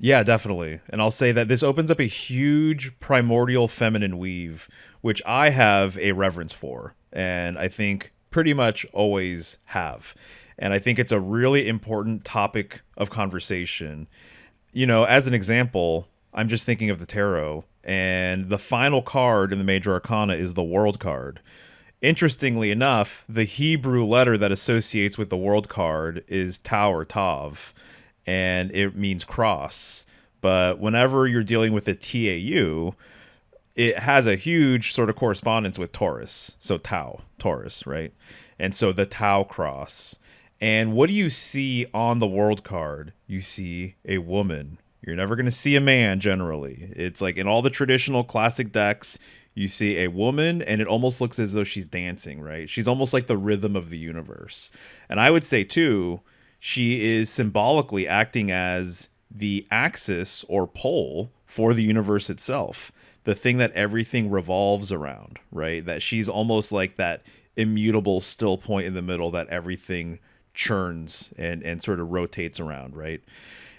Yeah, definitely. And I'll say that this opens up a huge primordial feminine weave, which I have a reverence for, and I think pretty much always have. And I think it's a really important topic of conversation. You know, as an example, I'm just thinking of the tarot, and the final card in the major arcana is the world card. Interestingly enough, the Hebrew letter that associates with the world card is Tau or Tav, and it means cross. But whenever you're dealing with a TAU, it has a huge sort of correspondence with Taurus. So Tau, Taurus, right? And so the Tau cross. And what do you see on the world card? You see a woman. You're never going to see a man generally. It's like in all the traditional classic decks, you see a woman, and it almost looks as though she's dancing, right? She's almost like the rhythm of the universe. And I would say, too, she is symbolically acting as the axis or pole for the universe itself, the thing that everything revolves around, right? That she's almost like that immutable still point in the middle that everything churns and sort of rotates around, right?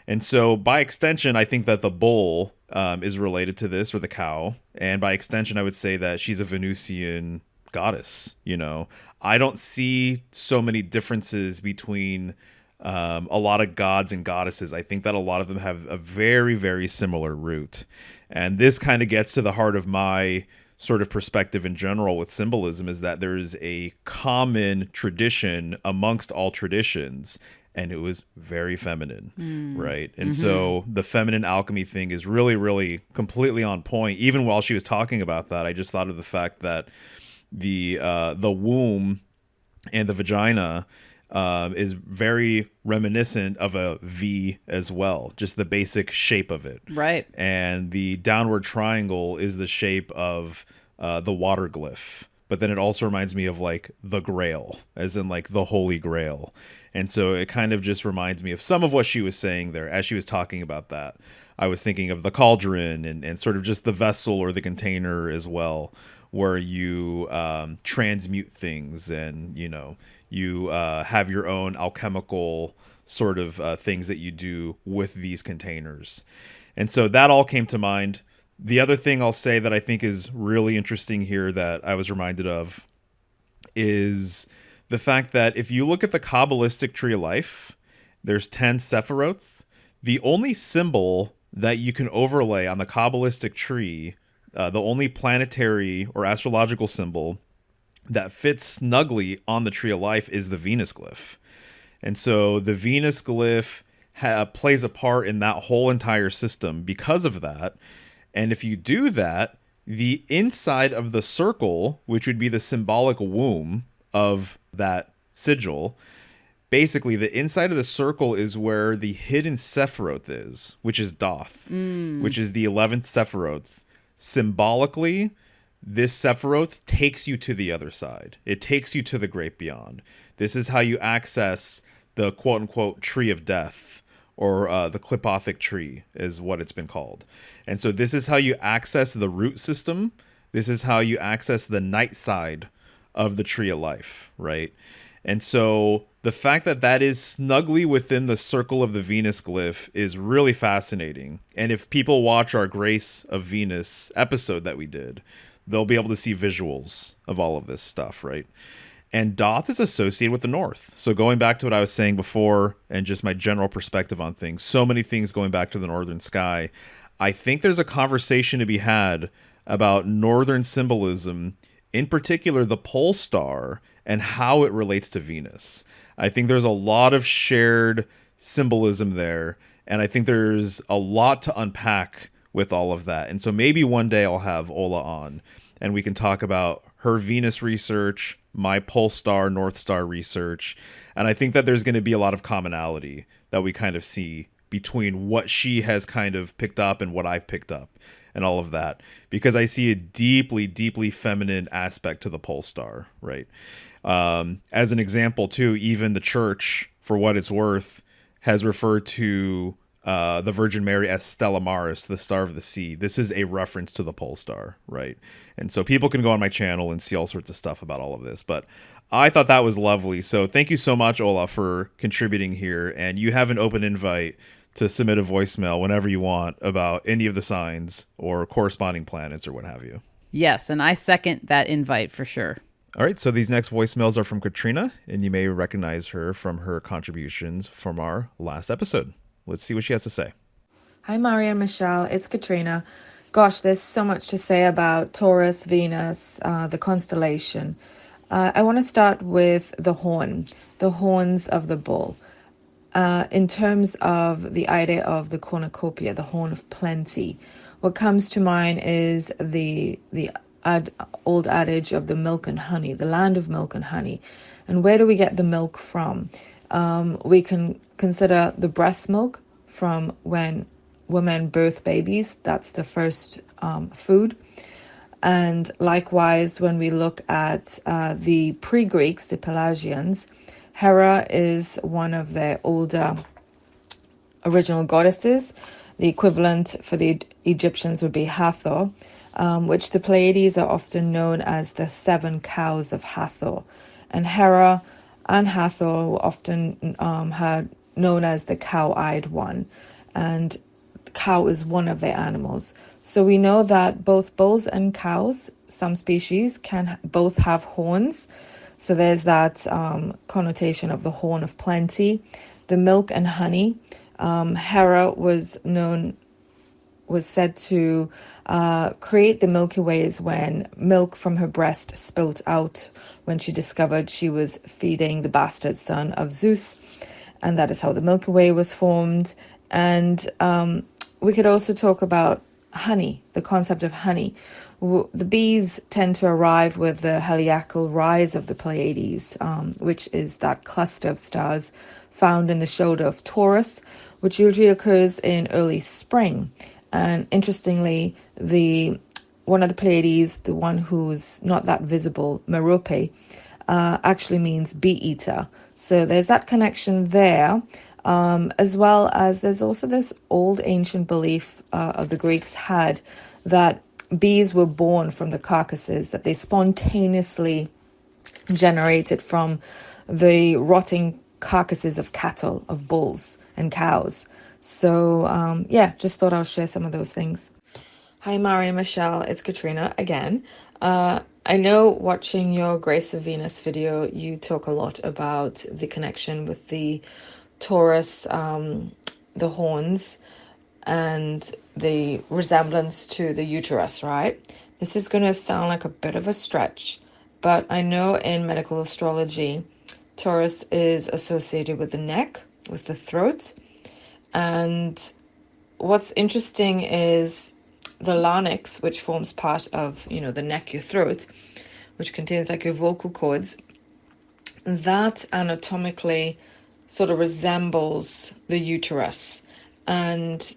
And so by extension, I think that the bull is related to this, or the cow. And by extension, I would say that she's a Venusian goddess. You know, I don't see so many differences between a lot of gods and goddesses. I think that a lot of them have a very, very similar root. And this kind of gets to the heart of my sort of perspective in general with symbolism, is that there's a common tradition amongst all traditions, and it was very feminine, right? And so the feminine alchemy thing is really, really completely on point. Even while she was talking about that, I just thought of the fact that the womb and the vagina is very reminiscent of a V as well, just the basic shape of it. Right. And the downward triangle is the shape of the water glyph. But then it also reminds me of like the Grail, as in like the Holy Grail. And so it kind of just reminds me of some of what she was saying there as she was talking about that. I was thinking of the cauldron and sort of just the vessel or the container as well, where you transmute things, and, you know, you have your own alchemical sort of things that you do with these containers. And so that all came to mind. The other thing I'll say that I think is really interesting here that I was reminded of is the fact that if you look at the Kabbalistic tree of life, there's 10 Sephiroth. The only symbol that you can overlay on the Kabbalistic tree, the only planetary or astrological symbol that fits snugly on the tree of life, is the Venus glyph. And so the Venus glyph plays a part in that whole entire system because of that. And if you do that, the inside of the circle, which would be the symbolic womb of that sigil, basically the inside of the circle is where the hidden Sephiroth is, which is Doth, which is the 11th Sephiroth. Symbolically, this Sephiroth takes you to the other side. It takes you to the great beyond. This is how you access the quote-unquote tree of death, or the clipothic tree is what it's been called. And so this is how you access the root system. This is how you access the night side of the tree of life, right? And so the fact that that is snugly within the circle of the Venus glyph is really fascinating. And if people watch our Grace of Venus episode that we did, they'll be able to see visuals of all of this stuff, right? And Doth is associated with the North. So going back to what I was saying before and just my general perspective on things, so many things going back to the northern sky, I think there's a conversation to be had about northern symbolism, in particular the pole star, and how it relates to Venus. I think there's a lot of shared symbolism there, and I think there's a lot to unpack with all of that. And so maybe one day I'll have Ola on, and we can talk about her Venus research, my pole star, North Star research, and I think that there's going to be a lot of commonality that we kind of see between what she has kind of picked up and what I've picked up and all of that, because I see a deeply, deeply feminine aspect to the pole star, right? As an example, too, even the church, for what it's worth, has referred to the Virgin Mary as Stella Maris, the star of the sea. This is a reference to the pole star, right? And so people can go on my channel and see all sorts of stuff about all of this. But I thought that was lovely. So thank you so much, Ola, for contributing here. And you have an open invite to submit a voicemail whenever you want about any of the signs or corresponding planets or what have you. Yes, and I second that invite for sure. All right, so these next voicemails are from Katriena, and you may recognize her from her contributions from our last episode. Let's see what she has to say. Hi, Mari and Michelle. It's Katriena. Gosh, there's so much to say about Taurus, Venus, the constellation. I want to start with the horns of the bull. In terms of the idea of the cornucopia, the horn of plenty, what comes to mind is the old adage of the milk and honey, the land of milk and honey. And where do we get the milk from? We can consider the breast milk from when women birth babies. That's the first food. And likewise, when we look at the pre-Greeks, the Pelagians, Hera is one of their older original goddesses. The equivalent for the Egyptians would be Hathor, which the Pleiades are often known as the 7 cows of Hathor. And Hera and Hathor were often known as the cow-eyed one. And the cow is one of their animals. So we know that both bulls and cows, some species, can both have horns. So there's that connotation of the horn of plenty. The milk and honey. Hera was said to create the Milky Ways when milk from her breast spilt out when she discovered she was feeding the bastard son of Zeus. And that is how the Milky Way was formed. And we could also talk about honey, the concept of honey. The bees tend to arrive with the heliacal rise of the Pleiades, which is that cluster of stars found in the shoulder of Taurus, which usually occurs in early spring. And interestingly, one of the Pleiades, the one who's not that visible, Merope, actually means bee-eater. So there's that connection there, as well as there's also this old ancient belief of the Greeks had that bees were born from the carcasses that they spontaneously generated from the rotting carcasses of cattle, of bulls and cows. So, just thought I'll share some of those things. Hi, Mari and Michelle. It's Katriena again. I know watching your Grace of Venus video, you talk a lot about the connection with the Taurus, the horns, and the resemblance to the uterus, right? This is going to sound like a bit of a stretch, but I know in medical astrology, Taurus is associated with the neck, with the throat. And what's interesting is the larynx, which forms part of, the neck, your throat, which contains like your vocal cords, that anatomically sort of resembles the uterus. And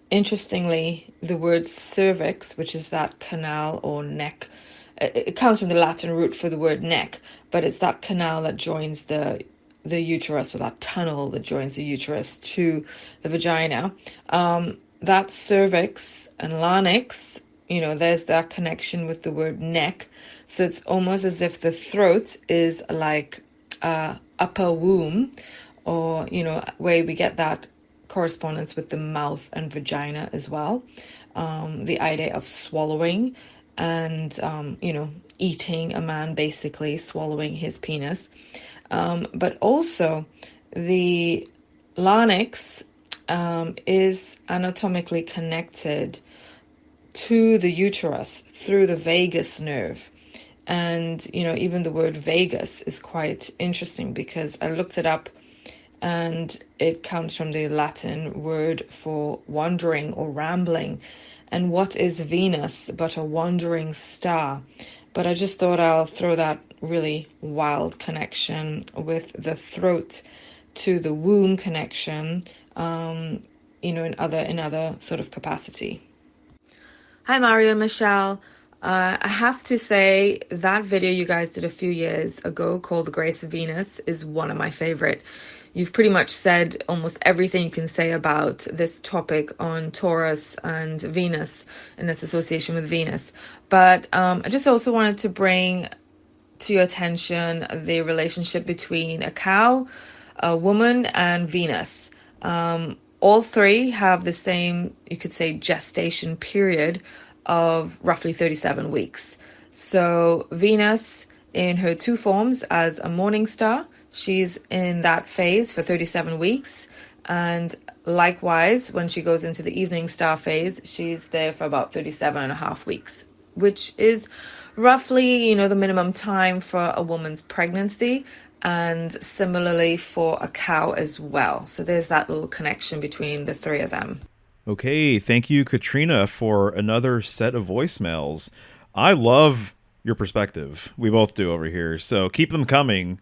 interestingly, the word cervix, which is that canal or neck, it comes from the Latin root for the word neck, but it's that canal that joins the the uterus, or that tunnel that joins the uterus to the vagina. That cervix and larynx, there's that connection with the word neck. So it's almost as if the throat is like upper womb, or, where we get that correspondence with the mouth and vagina as well. The idea of swallowing and, eating a man, basically swallowing his penis. But also the larynx is anatomically connected to the uterus through the vagus nerve. And, even the word vagus is quite interesting, because I looked it up, and it comes from the Latin word for wandering or rambling. And what is Venus but a wandering star? But I just thought I'll throw that really wild connection with the throat to the womb connection, in other sort of capacity. Hi, Mario and Michelle. I have to say that video you guys did a few years ago called The Grace of Venus is one of my favorite. You've pretty much said almost everything you can say about this topic on Taurus and Venus and its association with Venus. But I just also wanted to bring to your attention the relationship between a cow, a woman, and Venus. All three have the same, you could say, gestation period of roughly 37 weeks. So Venus, in her two forms as a morning star, she's in that phase for 37 weeks. And likewise, when she goes into the evening star phase, she's there for about 37 and a half weeks, which is roughly, the minimum time for a woman's pregnancy, and similarly for a cow as well. So there's that little connection between the three of them. Okay, thank you, Katriena, for another set of voicemails. I love your perspective. We both do over here, so keep them coming.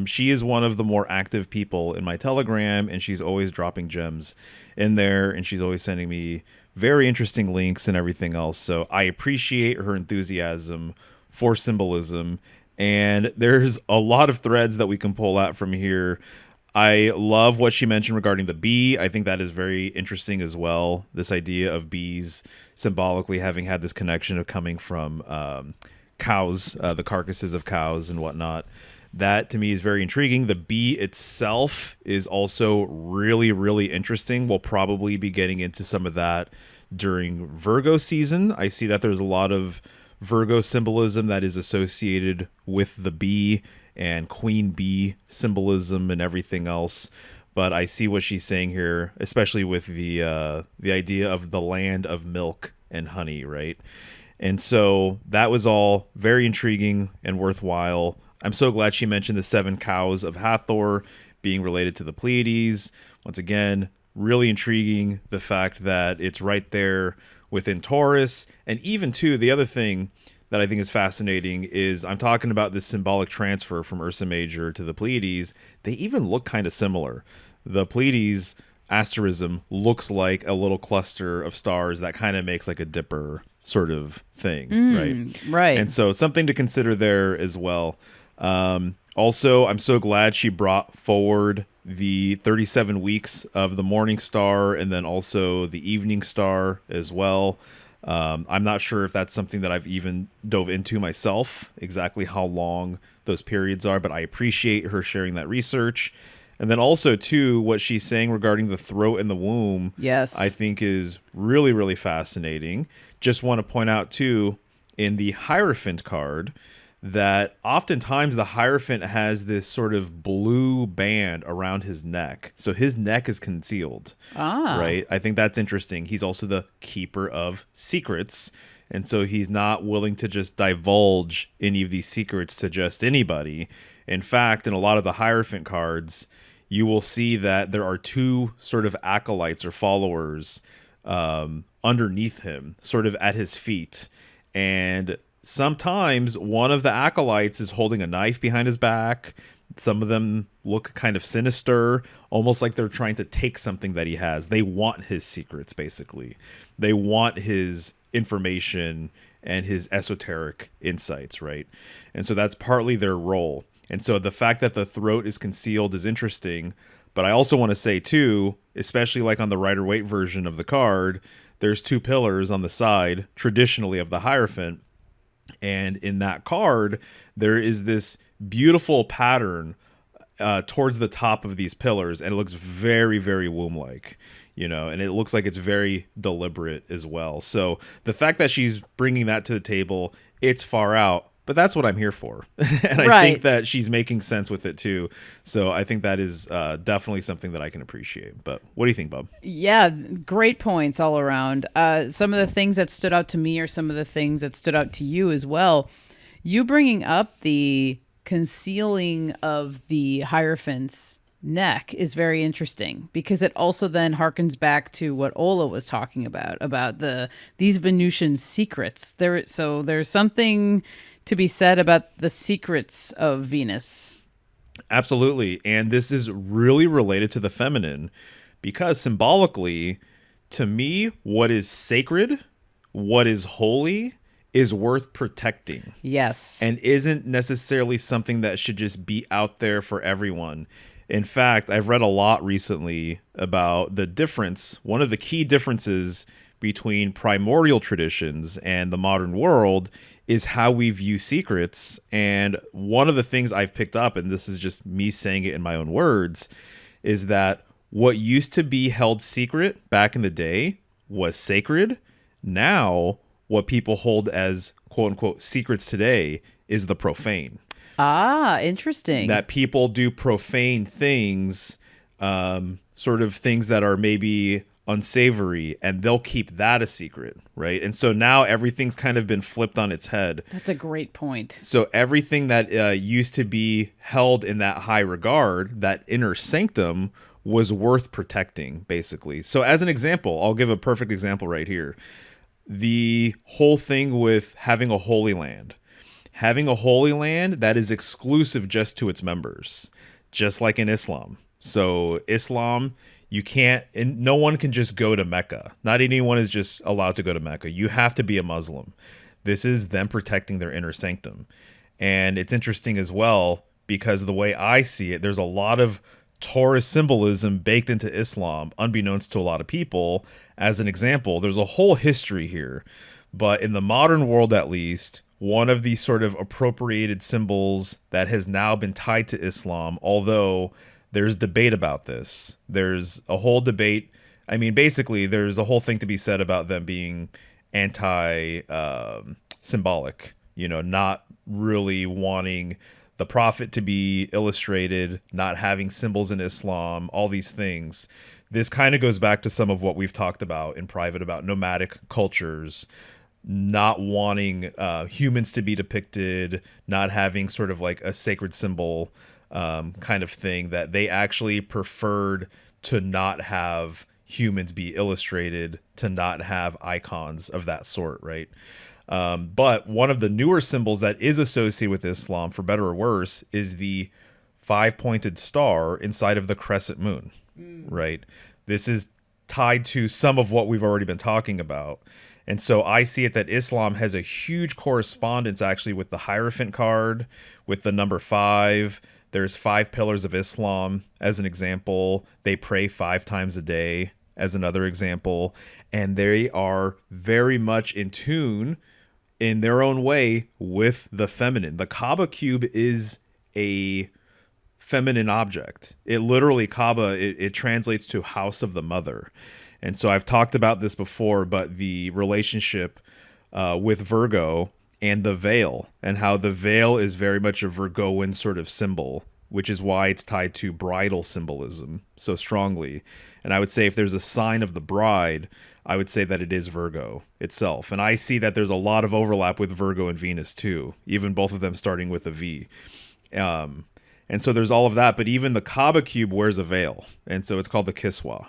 She is one of the more active people in my Telegram, and she's always dropping gems in there, and she's always sending me very interesting links and everything else. So I appreciate her enthusiasm for symbolism, and there's a lot of threads that we can pull out from here. I love what she mentioned regarding the bee. I think that is very interesting as well. This idea of bees symbolically having had this connection of coming from cows, the carcasses of cows and whatnot. That to me is very intriguing. The bee itself is also really, really interesting. We'll probably be getting into some of that during Virgo season. I see that there's a lot of Virgo symbolism that is associated with the bee and queen bee symbolism and everything else. But I see what she's saying here, especially with the idea of the land of milk and honey, right? And so that was all very intriguing and worthwhile. I'm so glad she mentioned the 7 cows of Hathor being related to the Pleiades. Once again, really intriguing, the fact that it's right there within Taurus. And even, too, the other thing that I think is fascinating is I'm talking about this symbolic transfer from Ursa Major to the Pleiades. They even look kind of similar. The Pleiades asterism looks like a little cluster of stars that kind of makes like a dipper sort of thing, right? Right. And so something to consider there as well. Also, I'm so glad she brought forward the 37 weeks of the morning star and then also the evening star as well. I'm not sure if that's something that I've even dove into myself, exactly how long those periods are, but I appreciate her sharing that research. And then also, too, what she's saying regarding the throat and the womb, yes, I think is really, really fascinating. Just want to point out, too, in the Hierophant card, that oftentimes the Hierophant has this sort of blue band around his neck. So his neck is concealed, right? I think that's interesting. He's also the keeper of secrets. And so he's not willing to just divulge any of these secrets to just anybody. In fact, in a lot of the Hierophant cards, you will see that there are 2 sort of acolytes or followers underneath him, sort of at his feet. And sometimes one of the acolytes is holding a knife behind his back. Some of them look kind of sinister, almost like they're trying to take something that he has. They want his secrets, basically. They want his information and his esoteric insights, right? And so that's partly their role. And so the fact that the throat is concealed is interesting. But I also want to say, too, especially like on the Rider-Waite version of the card, there's 2 pillars on the side, traditionally, of the Hierophant. And in that card, there is this beautiful pattern towards the top of these pillars, and it looks very, very womb-like, and it looks like it's very deliberate as well. So the fact that she's bringing that to the table, it's far out, but that's what I'm here for. And I think that she's making sense with it too. So I think that is definitely something that I can appreciate. But what do you think, Bub? Yeah, great points all around. Some of the things that stood out to me are some of the things that stood out to you as well. You bringing up the concealing of the Hierophant's neck is very interesting, because it also then harkens back to what Ola was talking about these Venusian secrets. So there's something to be said about the secrets of Venus. Absolutely. And this is really related to the feminine, because symbolically, to me, what is sacred, what is holy, is worth protecting. Yes. And isn't necessarily something that should just be out there for everyone. In fact, I've read a lot recently about the difference, one of the key differences between primordial traditions and the modern world is how we view secrets. And one of the things I've picked up, and this is just me saying it in my own words, is that what used to be held secret back in the day was sacred. Now, what people hold as quote unquote secrets today is the profane. Ah, interesting. That people do profane things, sort of things that are maybe unsavory, and they'll keep that a secret, right? And so now everything's kind of been flipped on its head. That's a great point. So everything that used to be held in that high regard, that inner sanctum, was worth protecting, basically. So as an example, I'll give a perfect example right here. The whole thing with having a holy land. Having a holy land that is exclusive just to its members, just like in Islam. So Islam, you can't, and no one can just go to Mecca. Not anyone is just allowed to go to Mecca. You have to be a Muslim. This is them protecting their inner sanctum. And it's interesting as well, because the way I see it, there's a lot of Taurus symbolism baked into Islam, unbeknownst to a lot of people. As an example, there's a whole history here. But in the modern world, at least, one of these sort of appropriated symbols that has now been tied to Islam, although there's debate about this. There's a whole debate. I mean, basically, there's a whole thing to be said about them being anti-symbolic, not really wanting the prophet to be illustrated, not having symbols in Islam, all these things. This kind of goes back to some of what we've talked about in private about nomadic cultures, not wanting humans to be depicted, not having sort of like a sacred symbol kind of thing, that they actually preferred to not have humans be illustrated, to not have icons of that sort, right? But one of the newer symbols that is associated with Islam, for better or worse, is the 5-pointed star inside of the crescent moon, right? This is tied to some of what we've already been talking about. And so I see it that Islam has a huge correspondence actually with the Hierophant card, with the number 5. There's 5 pillars of Islam as an example. They pray 5 times a day as another example. And they are very much in tune in their own way with the feminine. The Kaaba cube is a feminine object. It literally, Kaaba, it translates to house of the mother. And so I've talked about this before, but the relationship with Virgo and the veil, and how the veil is very much a Virgoan sort of symbol, which is why it's tied to bridal symbolism so strongly. And I would say if there's a sign of the bride, I would say that it is Virgo itself. And I see that there's a lot of overlap with Virgo and Venus too, even both of them starting with a V. And so there's all of that, but even the Kaaba cube wears a veil. And so it's called the Kiswa.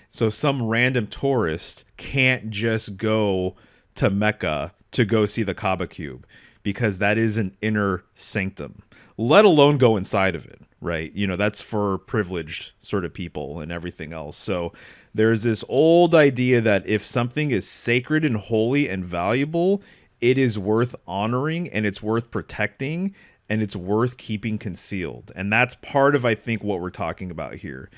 So some random tourist can't just go to Mecca to go see the Kaaba cube, because that is an inner sanctum, let alone go inside of it, right? That's for privileged sort of people and everything else. So there's this old idea that if something is sacred and holy and valuable, it is worth honoring and it's worth protecting. and it's worth keeping concealed. And that's part of, I think, what we're talking about here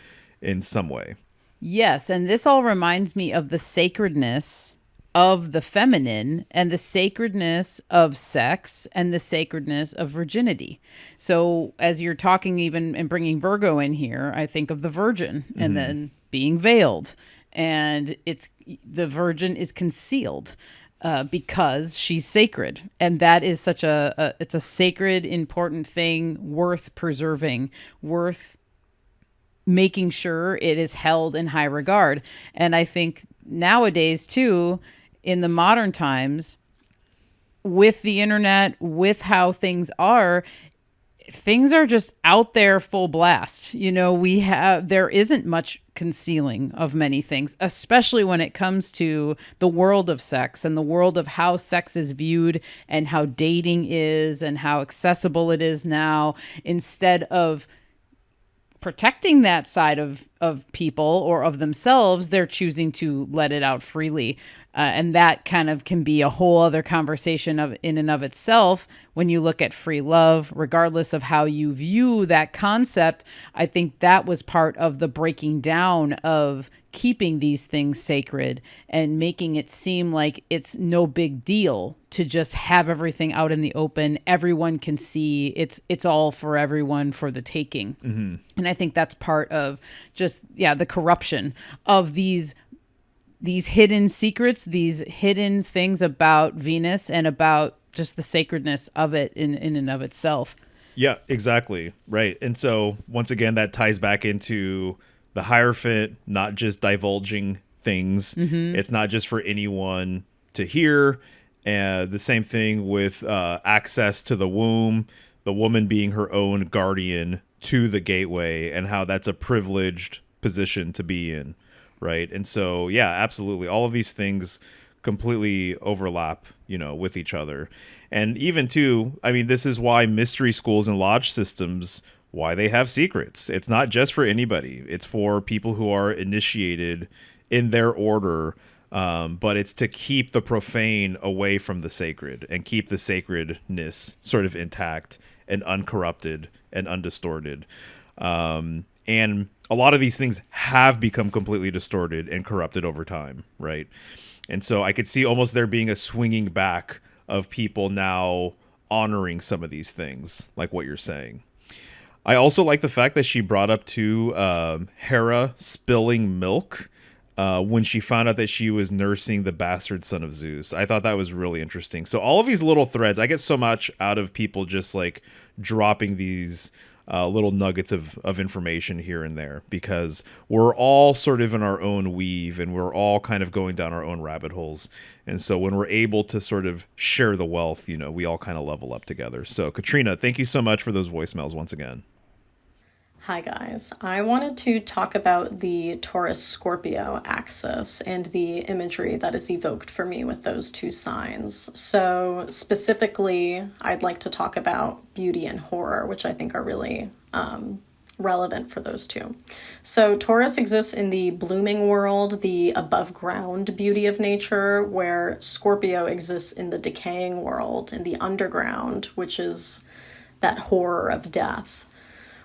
in some way. Yes, and this all reminds me of the sacredness of the feminine and the sacredness of sex and the sacredness of virginity. So as you're talking even and bringing Virgo in here, I think of the virgin and then being veiled, and it's the virgin is concealed because she's sacred, and that is such it's a sacred, important thing, worth preserving, worth making sure it is held in high regard. And I think nowadays too, in the modern times, with the internet, with how things are just out there full blast. You know, there isn't much concealing of many things, especially when it comes to the world of sex and the world of how sex is viewed and how dating is and how accessible it is now. Instead of protecting that side of people or of themselves, they're choosing to let it out freely. And that kind of can be a whole other conversation in and of itself when you look at free love, regardless of how you view that concept. I think that was part of the breaking down of keeping these things sacred and making it seem like it's no big deal to just have everything out in the open. Everyone can see it's all for everyone for the taking. Mm-hmm. And I think that's part of just, the corruption of these hidden secrets, these hidden things about Venus and about just the sacredness of it in and of itself. Yeah, exactly. Right. And so once again, that ties back into the Hierophant, not just divulging things. Mm-hmm. It's not just for anyone to hear. And the same thing with access to the womb, the woman being her own guardian to the gateway, and how that's a privileged position to be in. Right. And so, yeah, absolutely. All of these things completely overlap, with each other. And even too, I mean, this is why mystery schools and lodge systems, why they have secrets. It's not just for anybody. It's for people who are initiated in their order. But it's to keep the profane away from the sacred and keep the sacredness sort of intact and uncorrupted and undistorted. And a lot of these things have become completely distorted and corrupted over time, right? And so I could see almost there being a swinging back of people now honoring some of these things, like what you're saying. I also like the fact that she brought up to Hera spilling milk when she found out that she was nursing the bastard son of Zeus. I thought that was really interesting. So all of these little threads, I get so much out of people just like dropping these little nuggets of information here and there, because we're all sort of in our own weave and we're all kind of going down our own rabbit holes. And so when we're able to sort of share the wealth, we all kind of level up together. So Katriena, thank you so much for those voicemails once again. Hi guys, I wanted to talk about the Taurus-Scorpio axis and the imagery that is evoked for me with those two signs. So specifically, I'd like to talk about beauty and horror, which I think are really relevant for those two. So Taurus exists in the blooming world, the above ground beauty of nature, where Scorpio exists in the decaying world, in the underground, which is that horror of death.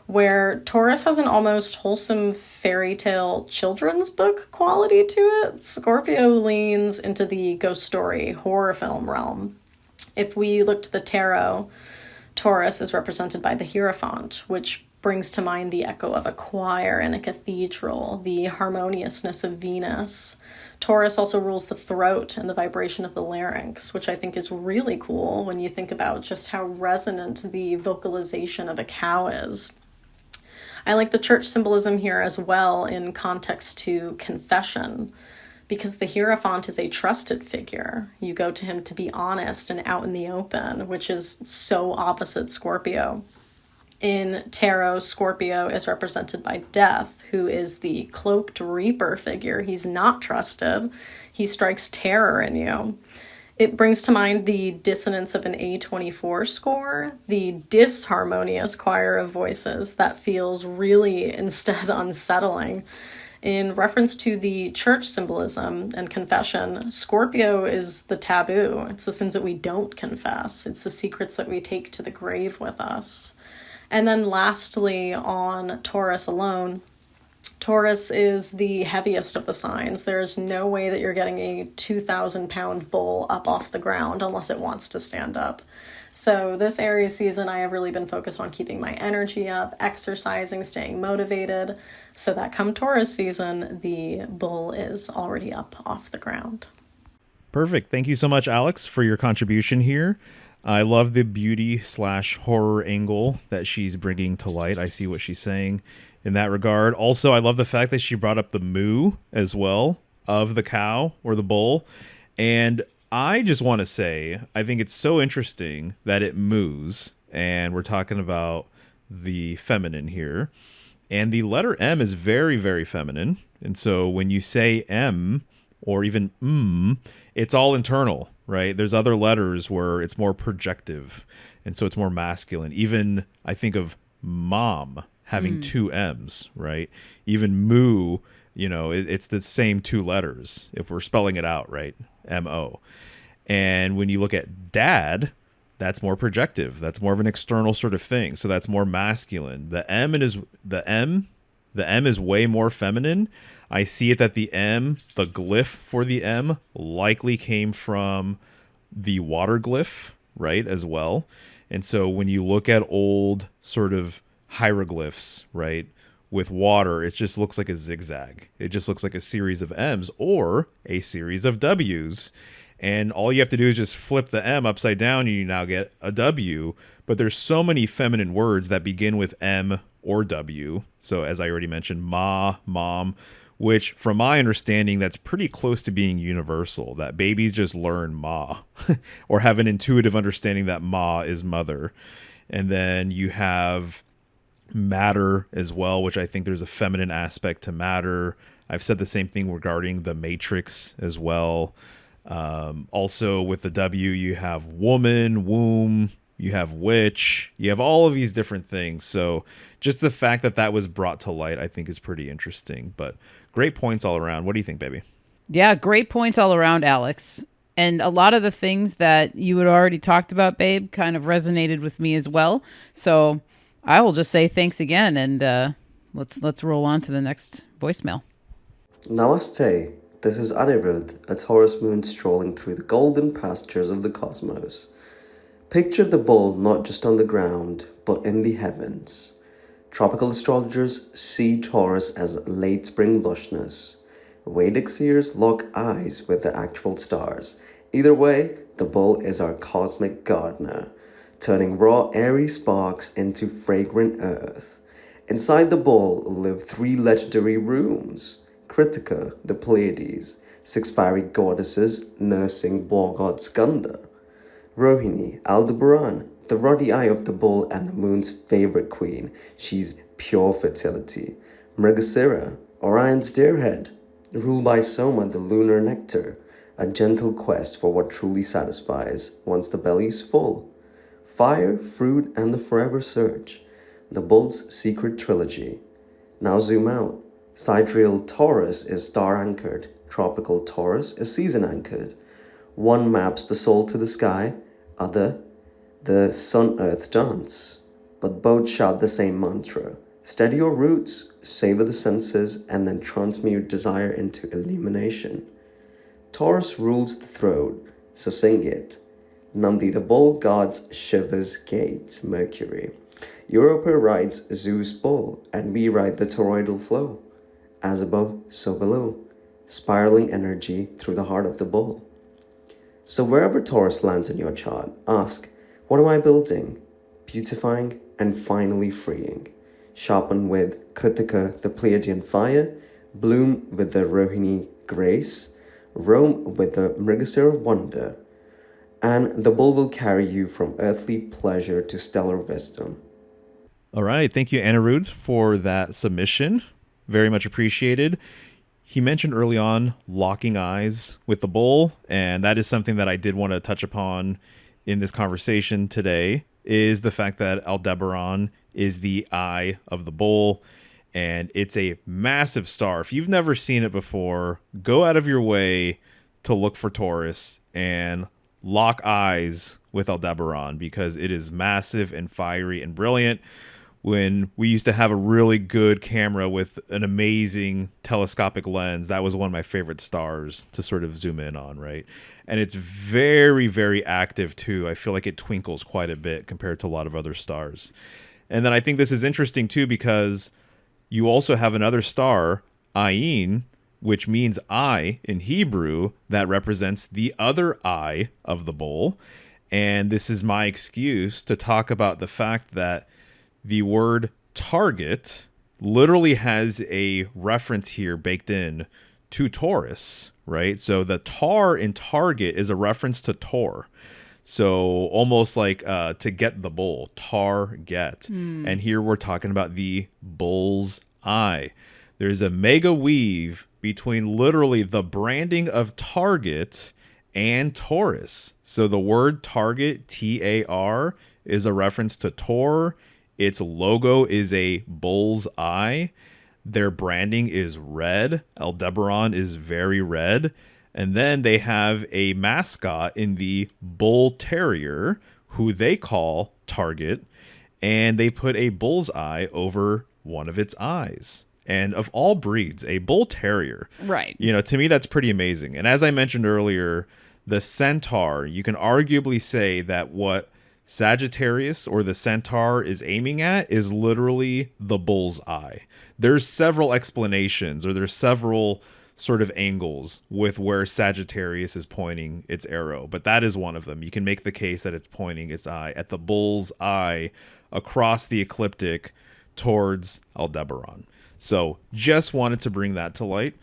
Where Taurus has an almost wholesome fairy tale children's book quality to it, Scorpio leans into the ghost story horror film realm. If we look to the tarot, Taurus is represented by the Hierophant, which brings to mind the echo of a choir in a cathedral, the harmoniousness of Venus. Taurus also rules the throat and the vibration of the larynx, which I think is really cool when you think about just how resonant the vocalization of a cow is. I like the church symbolism here as well in context to confession, because the Hierophant is a trusted figure. You go to him to be honest and out in the open, which is so opposite Scorpio. In tarot, Scorpio is represented by Death, who is the cloaked reaper figure. He's not trusted. He strikes terror in you. It brings to mind the dissonance of an A24 score, the disharmonious choir of voices that feels really instead unsettling. In reference to the church symbolism and confession, Scorpio is the taboo. It's the sins that we don't confess. It's the secrets that we take to the grave with us. And then lastly, on Taurus alone, Taurus is the heaviest of the signs. There's no way that you're getting a 2,000-pound bull up off the ground unless it wants to stand up. So this Aries season, I have really been focused on keeping my energy up, exercising, staying motivated, so that come Taurus season, the bull is already up off the ground. Perfect. Thank you so much, Alex, for your contribution here. I love the beauty/horror angle that she's bringing to light. I see what she's saying in that regard. Also, I love the fact that she brought up the moo as well of the cow or the bull. And I just want to say, I think it's so interesting that it moos, and we're talking about the feminine here. And the letter M is very, very feminine. And so when you say M or even it's all internal, right? There's other letters where it's more projective, and so it's more masculine. Even I think of mom having two M's, right? Even moo, it's the same two letters if we're spelling it out, right? M-O. And when you look at dad, that's more projective. That's more of an external sort of thing. So that's more masculine. The M is way more feminine. I see it that the M, the glyph for the M, likely came from the water glyph, right, as well. And so when you look at old sort of hieroglyphs, right, with water, it just looks like a zigzag. It just looks like a series of M's or a series of W's. And all you have to do is just flip the M upside down and you now get a W. But there's so many feminine words that begin with M or W. So as I already mentioned, ma, mom, which from my understanding, that's pretty close to being universal, that babies just learn ma or have an intuitive understanding that ma is mother. And then you have matter as well, which I think there's a feminine aspect to matter. I've said the same thing regarding the matrix as well. Also with the W, you have woman, womb, you have witch, you have all of these different things. So just the fact that that was brought to light, I think is pretty interesting, but great points all around. What do you think, baby? Yeah, great points all around, Alex. And a lot of the things that you had already talked about, babe, kind of resonated with me as well. So I will just say thanks again, and let's roll on to the next voicemail. Namaste. This is Anirudh, a Taurus moon strolling through the golden pastures of the cosmos. Picture the bull not just on the ground, but in the heavens. Tropical astrologers see Taurus as late spring lushness. Vedic seers lock eyes with the actual stars. Either way, the bull is our cosmic gardener, turning raw airy sparks into fragrant earth. Inside the bull live 3 legendary rooms: Kritika, the Pleiades, 6 fiery goddesses nursing war god Skanda; Rohini, Aldebaran, the ruddy eye of the bull and the moon's favorite queen. She's pure fertility; Mrigasira, Orion's deerhead, ruled by Soma, the lunar nectar, a gentle quest for what truly satisfies once the belly's full; fire, fruit, and the forever search, the bull's secret trilogy. Now zoom out. Sidereal Taurus is star-anchored. Tropical Taurus is season-anchored. One maps the soul to the sky, other the sun-earth dance. But both shout the same mantra: steady your roots, savor the senses, and then transmute desire into illumination. Taurus rules the throat, so sing it. Nandi the bull guards Shiva's gate, Mercury. Europa rides Zeus' bull, and we ride the toroidal flow. As above, so below, spiraling energy through the heart of the bull. So wherever Taurus lands in your chart, ask, what am I building? Beautifying and finally freeing. Sharpen with Kritika, the Pleiadian fire, bloom with the Rohini grace, roam with the Mrigasira wonder, and the bull will carry you from earthly pleasure to stellar wisdom. All right. Thank you, Anirudh, for that submission. Very much appreciated. He mentioned early on locking eyes with the bull, and that is something that I did want to touch upon in this conversation today, is the fact that Aldebaran is the eye of the bull. and it's a massive star. If you've never seen it before, go out of your way to look for Taurus and lock eyes with Aldebaran, because it is massive and fiery and brilliant. When we used to have a really good camera with an amazing telescopic lens, that was one of my favorite stars to sort of zoom in on, right? And it's very, very active too. I feel like it twinkles quite a bit compared to a lot of other stars. And then I think this is interesting too, because you also have another star, Ayin, which means eye in Hebrew, that represents the other eye of the bull. And this is my excuse to talk about the fact that the word target literally has a reference here baked in to Taurus, right? So the tar in target is a reference to Tor. So almost like to get the bull, target. And here we're talking about the bull's eye. There's a mega weave between literally the branding of Target and Taurus. So the word Target, T-A-R, is a reference to Tor. Its logo is a bull's eye. Their branding is red. Aldebaran is very red. And then they have a mascot in the bull terrier, who they call Target. And they put a bull's eye over one of its eyes. And of all breeds, a bull terrier. Right. You know, to me, that's pretty amazing. And as I mentioned earlier, the centaur, you can arguably say that what Sagittarius or the centaur is aiming at is literally the bull's eye. There's several explanations, or there's several sort of angles with where Sagittarius is pointing its arrow, but that is one of them. You can make the case that it's pointing its eye at the bull's eye across the ecliptic towards Aldebaran. So just wanted to bring that to light.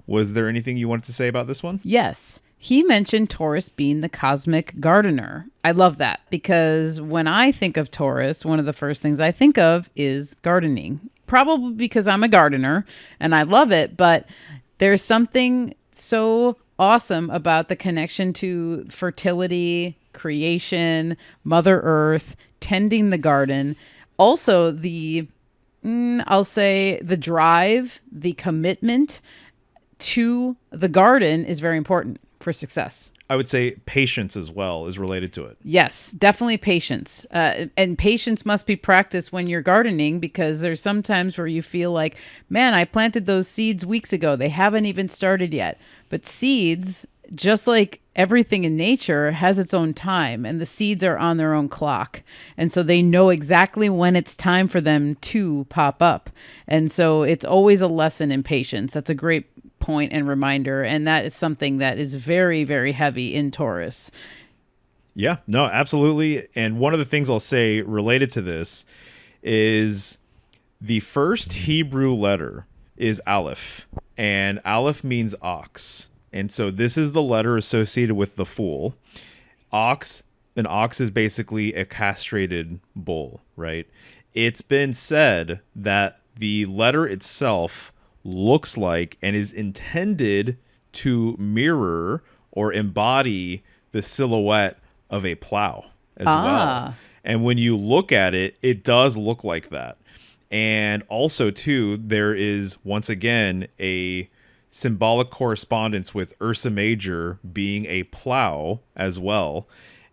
Was there anything you wanted to say about this one? Yes. He mentioned Taurus being the cosmic gardener. I love that, because when I think of Taurus, one of the first things I think of is gardening. Probably because I'm a gardener and I love it, but there's something so awesome about the connection to fertility, creation, Mother Earth, tending the garden. Also, I'll say the drive, the commitment to the garden is very important for success. I would say patience as well is related to it. Yes, definitely patience. And patience must be practiced when you're gardening, because there's some times where you feel like, man, I planted those seeds weeks ago. They haven't even started yet. But seeds, just like everything in nature, has its own time, and the seeds are on their own clock. And so they know exactly when it's time for them to pop up. And so it's always a lesson in patience. That's a great point and reminder. And that is something that is very, very heavy in Taurus. Yeah, no, absolutely. And one of the things I'll say related to this is the first Hebrew letter is Aleph, and Aleph means ox. And so this is the letter associated with the fool. An ox is basically a castrated bull, right? It's been said that the letter itself looks like and is intended to mirror or embody the silhouette of a plow as well. And when you look at it, it does look like that. And also, too, there is, once again, a symbolic correspondence with Ursa Major being a plow as well.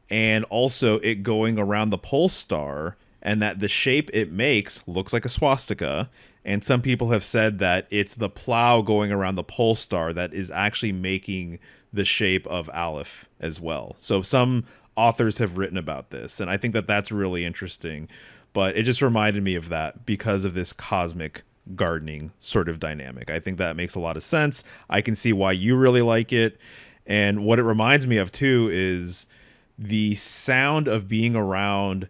And also it going around the pole star, and that the shape it makes looks like a swastika. And some people have said that it's the plow going around the pole star that is actually making the shape of Aleph as well. So some authors have written about this, and I think that that's really interesting. But it just reminded me of that because of this cosmic gardening sort of dynamic. I think that makes a lot of sense. I can see why you really like it. And what it reminds me of too is the sound of being around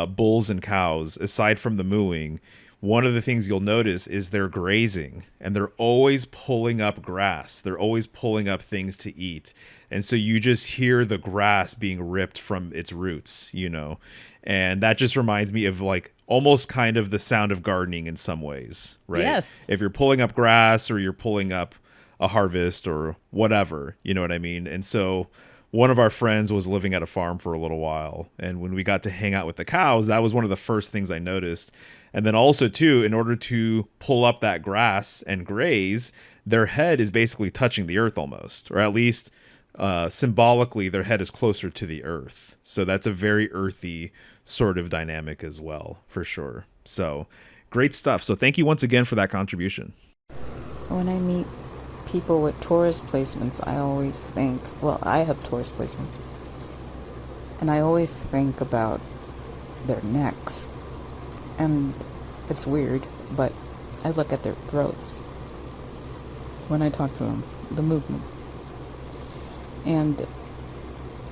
bulls and cows, aside from the mooing. One of the things you'll notice is they're grazing, and they're always pulling up grass. They're always pulling up things to eat. And so you just hear the grass being ripped from its roots, you know, and that just reminds me of like almost kind of the sound of gardening in some ways, right? Yes. If you're pulling up grass or you're pulling up a harvest or whatever, you know what I mean? And so one of our friends was living at a farm for a little while. And when we got to hang out with the cows, that was one of the first things I noticed. And then also, too, in order to pull up that grass and graze, their head is basically touching the earth almost, or at least symbolically, their head is closer to the earth. So that's a very earthy sort of dynamic as well, for sure. So great stuff. So thank you once again for that contribution. When I meet people with Taurus placements, I always think, well, I have Taurus placements, and I always think about their necks. And it's weird, but I look at their throats when I talk to them, the movement. And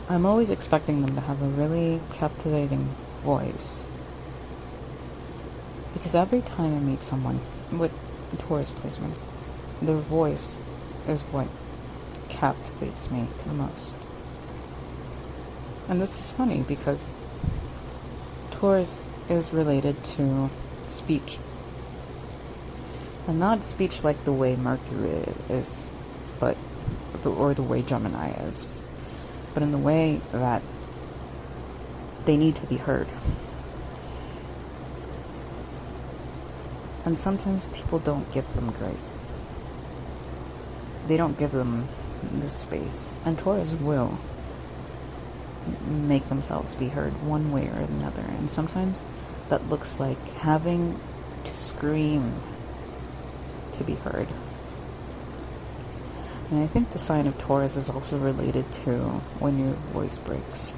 I'm always expecting them to have a really captivating voice. Because every time I meet someone with Taurus placements, their voice is what captivates me the most. And this is funny because Taurus is related to speech. And not speech like the way Mercury is, or the way Gemini is, but in the way that they need to be heard. And sometimes people don't give them grace. They don't give them the space. And Taurus will make themselves be heard one way or another. And sometimes that looks like having to scream to be heard. And I think the sign of Taurus is also related to when your voice breaks.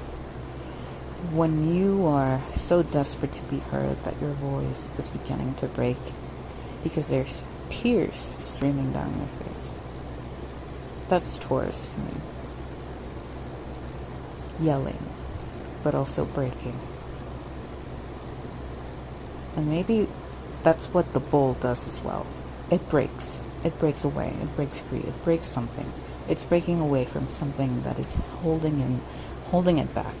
When you are so desperate to be heard that your voice is beginning to break because there's tears streaming down your face. That's Taurus to me. Yelling, but also breaking. And maybe that's what the bull does as well. It breaks. It breaks away. It breaks free. It breaks something. It's breaking away from something that is holding it back.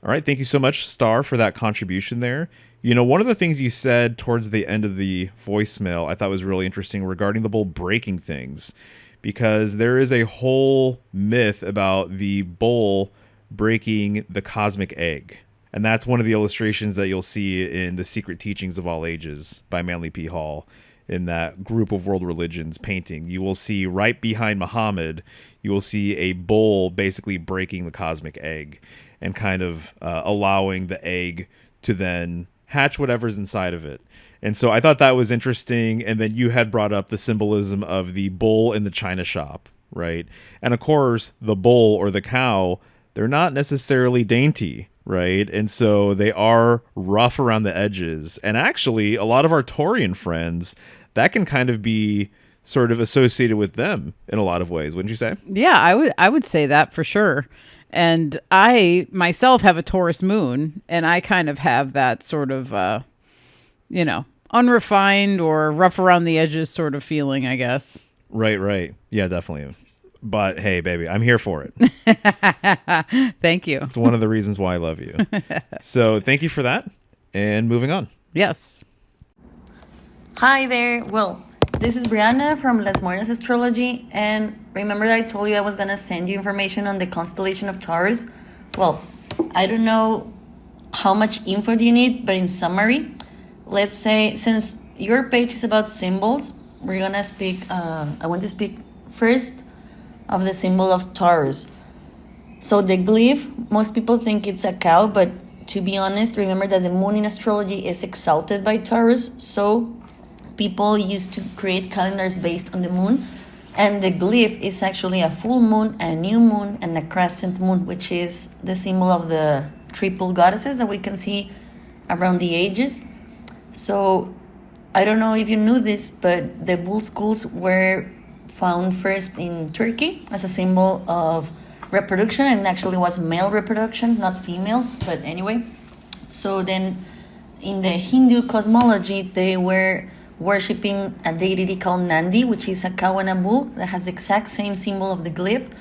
All right. Thank you so much, Star, for that contribution there. You know, one of the things you said towards the end of the voicemail I thought was really interesting regarding the bull breaking things, because there is a whole myth about the bull breaking the cosmic egg. And that's one of the illustrations that you'll see in The Secret Teachings of All Ages by Manly P. Hall. In that group of world religions painting, you will see right behind Muhammad, you will see a bull basically breaking the cosmic egg and kind of allowing the egg to then hatch whatever's inside of it. And so I thought that was interesting. And then you had brought up the symbolism of the bull in the china shop, right? And of course, the bull or the cow, they're not necessarily dainty, right? And so they are rough around the edges. And actually, a lot of our Taurian friends, that can kind of be sort of associated with them in a lot of ways, wouldn't you say? Yeah, I would say that for sure. And I myself have a Taurus moon, and I kind of have that sort of, unrefined or rough around the edges sort of feeling, I guess. Right. Yeah, definitely. But hey, baby, I'm here for it. Thank you. It's one of the reasons why I love you. So thank you for that. And moving on. Yes. Hi there. Well, this is Briana from Les Moiras Astrology, and remember I told you I was gonna send you information on the constellation of Taurus? Well, I don't know how much info do you need, but in summary, let's say since your page is about symbols, we're gonna speak, I want to speak first of the symbol of Taurus. So the glyph, most people think it's a cow, but to be honest, remember that the moon in astrology is exalted by Taurus, so people used to create calendars based on the moon, and the glyph is actually a full moon, a new moon, and a crescent moon, which is the symbol of the triple goddesses that we can see around the ages. So I don't know if you knew this, but the bull skulls were found first in Turkey as a symbol of reproduction, and actually was male reproduction, not female, but anyway. So then in the Hindu cosmology, they were worshipping a deity called Nandi, which is a cow and a bull that has the exact same symbol of the glyph.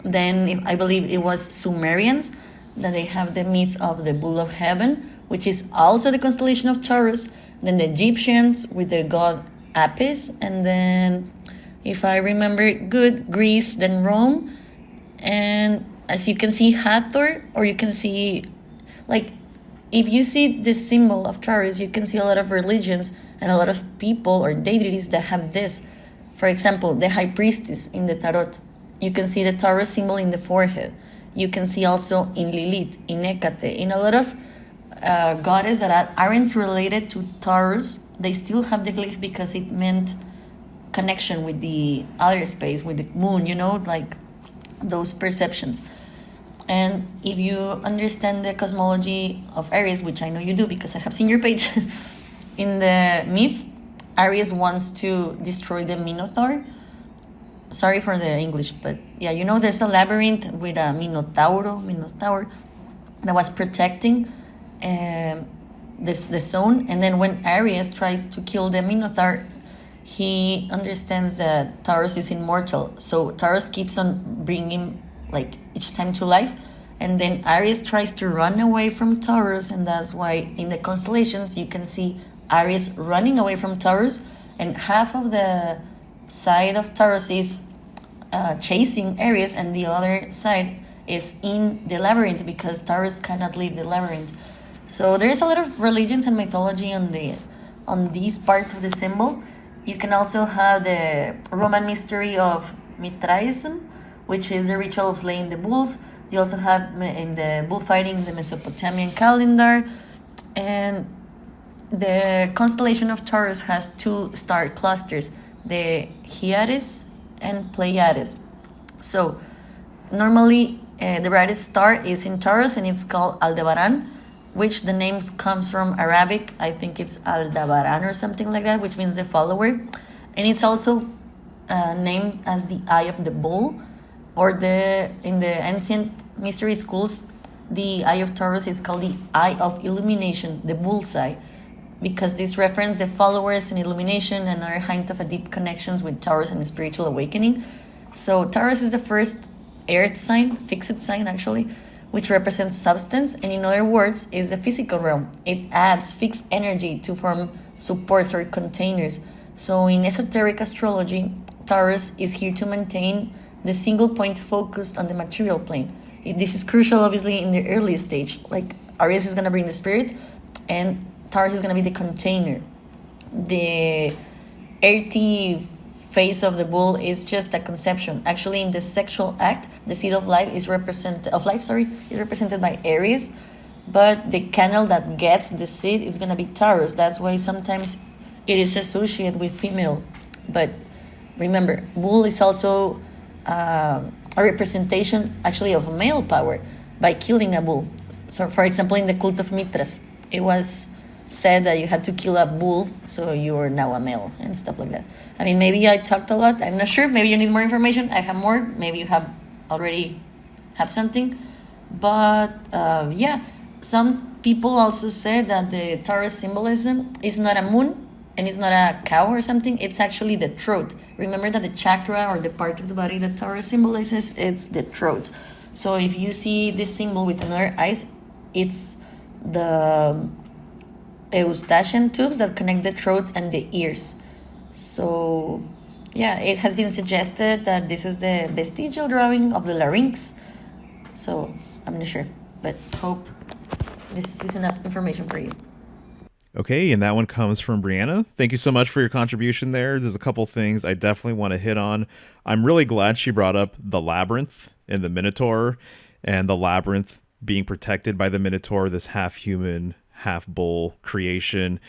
Then I believe it was Sumerians that they have the myth of the bull of heaven, which is also the constellation of Taurus. Then the Egyptians with the god Apis, and then if I remember good, Greece, then Rome, And as you can see Hathor, or you can see, like, if you see this symbol of Taurus, you can see a lot of religions and a lot of people or deities that have this. For example, the High Priestess in the Tarot. You can see the Taurus symbol in the forehead. You can see also in Lilith, in Hecate, in a lot of goddesses that aren't related to Taurus. They still have the glyph because it meant connection with the outer space, with the moon, like those perceptions. And if you understand the cosmology of Aries, which I know you do because I have seen your page, in the myth, Aries wants to destroy the Minotaur. Sorry for the English, but yeah, there's a labyrinth with a Minotaur that was protecting the zone. And then when Aries tries to kill the Minotaur, he understands that Taurus is immortal. So Taurus keeps on bringing each time to life, and then Aries tries to run away from Taurus, and that's why in the constellations you can see Aries running away from Taurus, and half of the side of Taurus is chasing Aries, and the other side is in the labyrinth because Taurus cannot leave the labyrinth. So there's a lot of religions and mythology on this part of the symbol. You can also have the Roman mystery of Mithraism, which is the ritual of slaying the bulls. You also have in the bullfighting the Mesopotamian calendar. And the constellation of Taurus has 2 star clusters, the Hieres and Pleiades. So normally the brightest star is in Taurus, and it's called Aldebaran, which the name comes from Arabic. I think it's Aldebaran or something like that, which means the follower. And it's also named as the eye of the bull, or in the ancient mystery schools, the eye of Taurus is called the eye of illumination, the bull's eye, because this references the followers and illumination and are a hint of a deep connections with Taurus and the spiritual awakening. So Taurus is the first earth sign, fixed sign actually, which represents substance, and in other words is the physical realm. It adds fixed energy to form supports or containers. So in esoteric astrology, Taurus is here to maintain the single point focused on the material plane. This is crucial, obviously, in the early stage. Like Aries is going to bring the spirit, and Taurus is going to be the container. The earthy face of the bull is just a conception. Actually, in the sexual act, the seed of life is represented by Aries, but the canal that gets the seed is going to be Taurus. That's why sometimes it is associated with female. But remember, bull is also a representation actually of male power by killing a bull. So for example, in the cult of Mithras, it was said that you had to kill a bull so you are now a male and stuff like that. I mean, maybe I talked a lot, I'm not sure, maybe you need more information, I have more, maybe you have already have something, but yeah, some people also said that the Taurus symbolism is not a moon and it's not a cow or something, it's actually the throat. Remember that the chakra or the part of the body that Taurus symbolizes, it's the throat. So if you see this symbol with another eyes, it's the eustachian tubes that connect the throat and the ears. So yeah, it has been suggested that this is the vestigial drawing of the larynx. So I'm not sure, but hope this is enough information for you. Okay, and that one comes from Briana. Thank you so much for your contribution there. There's a couple things I definitely want to hit on. I'm really glad she brought up the labyrinth and the Minotaur, and the labyrinth being protected by the Minotaur, this half-human, half-bull creation.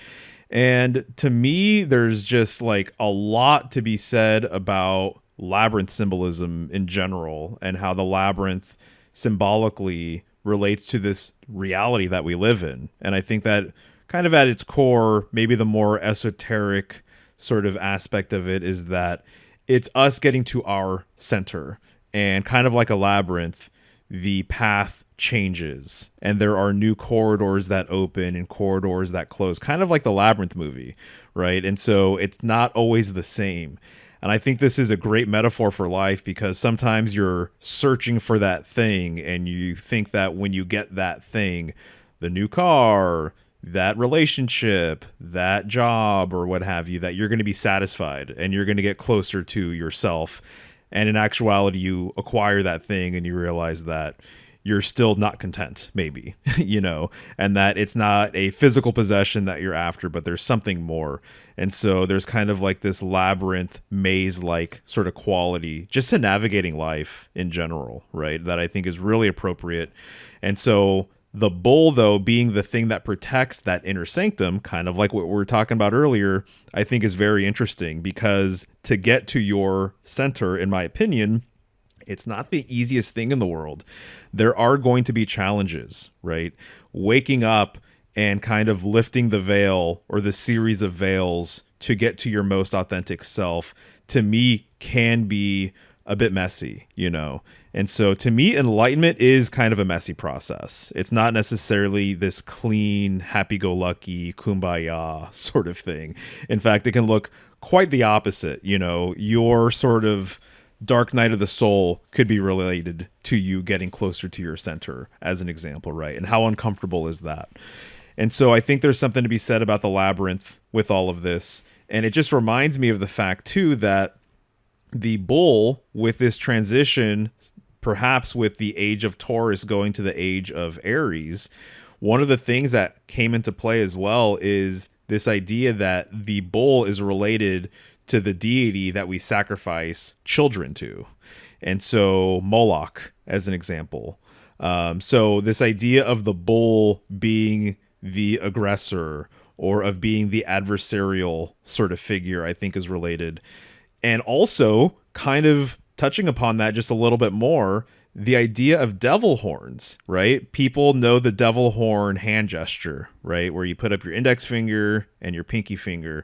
And to me, there's just like a lot to be said about labyrinth symbolism in general, and how the labyrinth symbolically relates to this reality that we live in. And I think that kind of at its core, maybe the more esoteric sort of aspect of it is that it's us getting to our center, and kind of like a labyrinth, the path changes and there are new corridors that open and corridors that close, kind of like the Labyrinth movie, right? And so it's not always the same. And I think this is a great metaphor for life, because sometimes you're searching for that thing and you think that when you get that thing, the new car, that relationship, that job, or what have you, that you're going to be satisfied and you're going to get closer to yourself. And in actuality, you acquire that thing and you realize that you're still not content, maybe, and that it's not a physical possession that you're after, but there's something more. And so there's kind of like this labyrinth maze-like sort of quality just to navigating life in general, right? That I think is really appropriate. And so the bull, though, being the thing that protects that inner sanctum, kind of like what we were talking about earlier, I think is very interesting, because to get to your center, in my opinion, it's not the easiest thing in the world. There are going to be challenges, right? Waking up and kind of lifting the veil or the series of veils to get to your most authentic self, to me, can be a bit messy, And so to me, enlightenment is kind of a messy process. It's not necessarily this clean, happy-go-lucky, kumbaya sort of thing. In fact, it can look quite the opposite. Your sort of dark night of the soul could be related to you getting closer to your center, as an example, right? And how uncomfortable is that? And so I think there's something to be said about the labyrinth with all of this. And it just reminds me of the fact, too, that the bull, with this transition, perhaps with the age of Taurus going to the age of Aries, one of the things that came into play as well is this idea that the bull is related to the deity that we sacrifice children to. And so Moloch, as an example. So this idea of the bull being the aggressor or of being the adversarial sort of figure, I think is related. And also, kind of touching upon that just a little bit more, the idea of devil horns, right? People know the devil horn hand gesture, right? Where you put up your index finger and your pinky finger.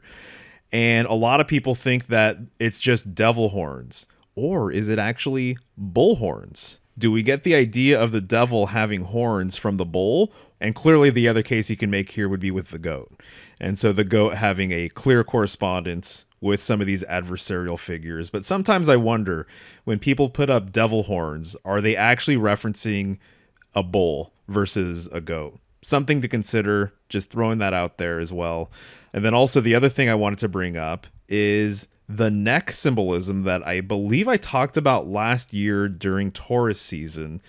And a lot of people think that it's just devil horns. Or is it actually bull horns? Do we get the idea of the devil having horns from the bull? And clearly the other case you can make here would be with the goat. And so the goat having a clear correspondence with some of these adversarial figures. But sometimes I wonder, when people put up devil horns, are they actually referencing a bull versus a goat? Something to consider, just throwing that out there as well. And then also the other thing I wanted to bring up is the neck symbolism that I believe I talked about last year during Taurus season,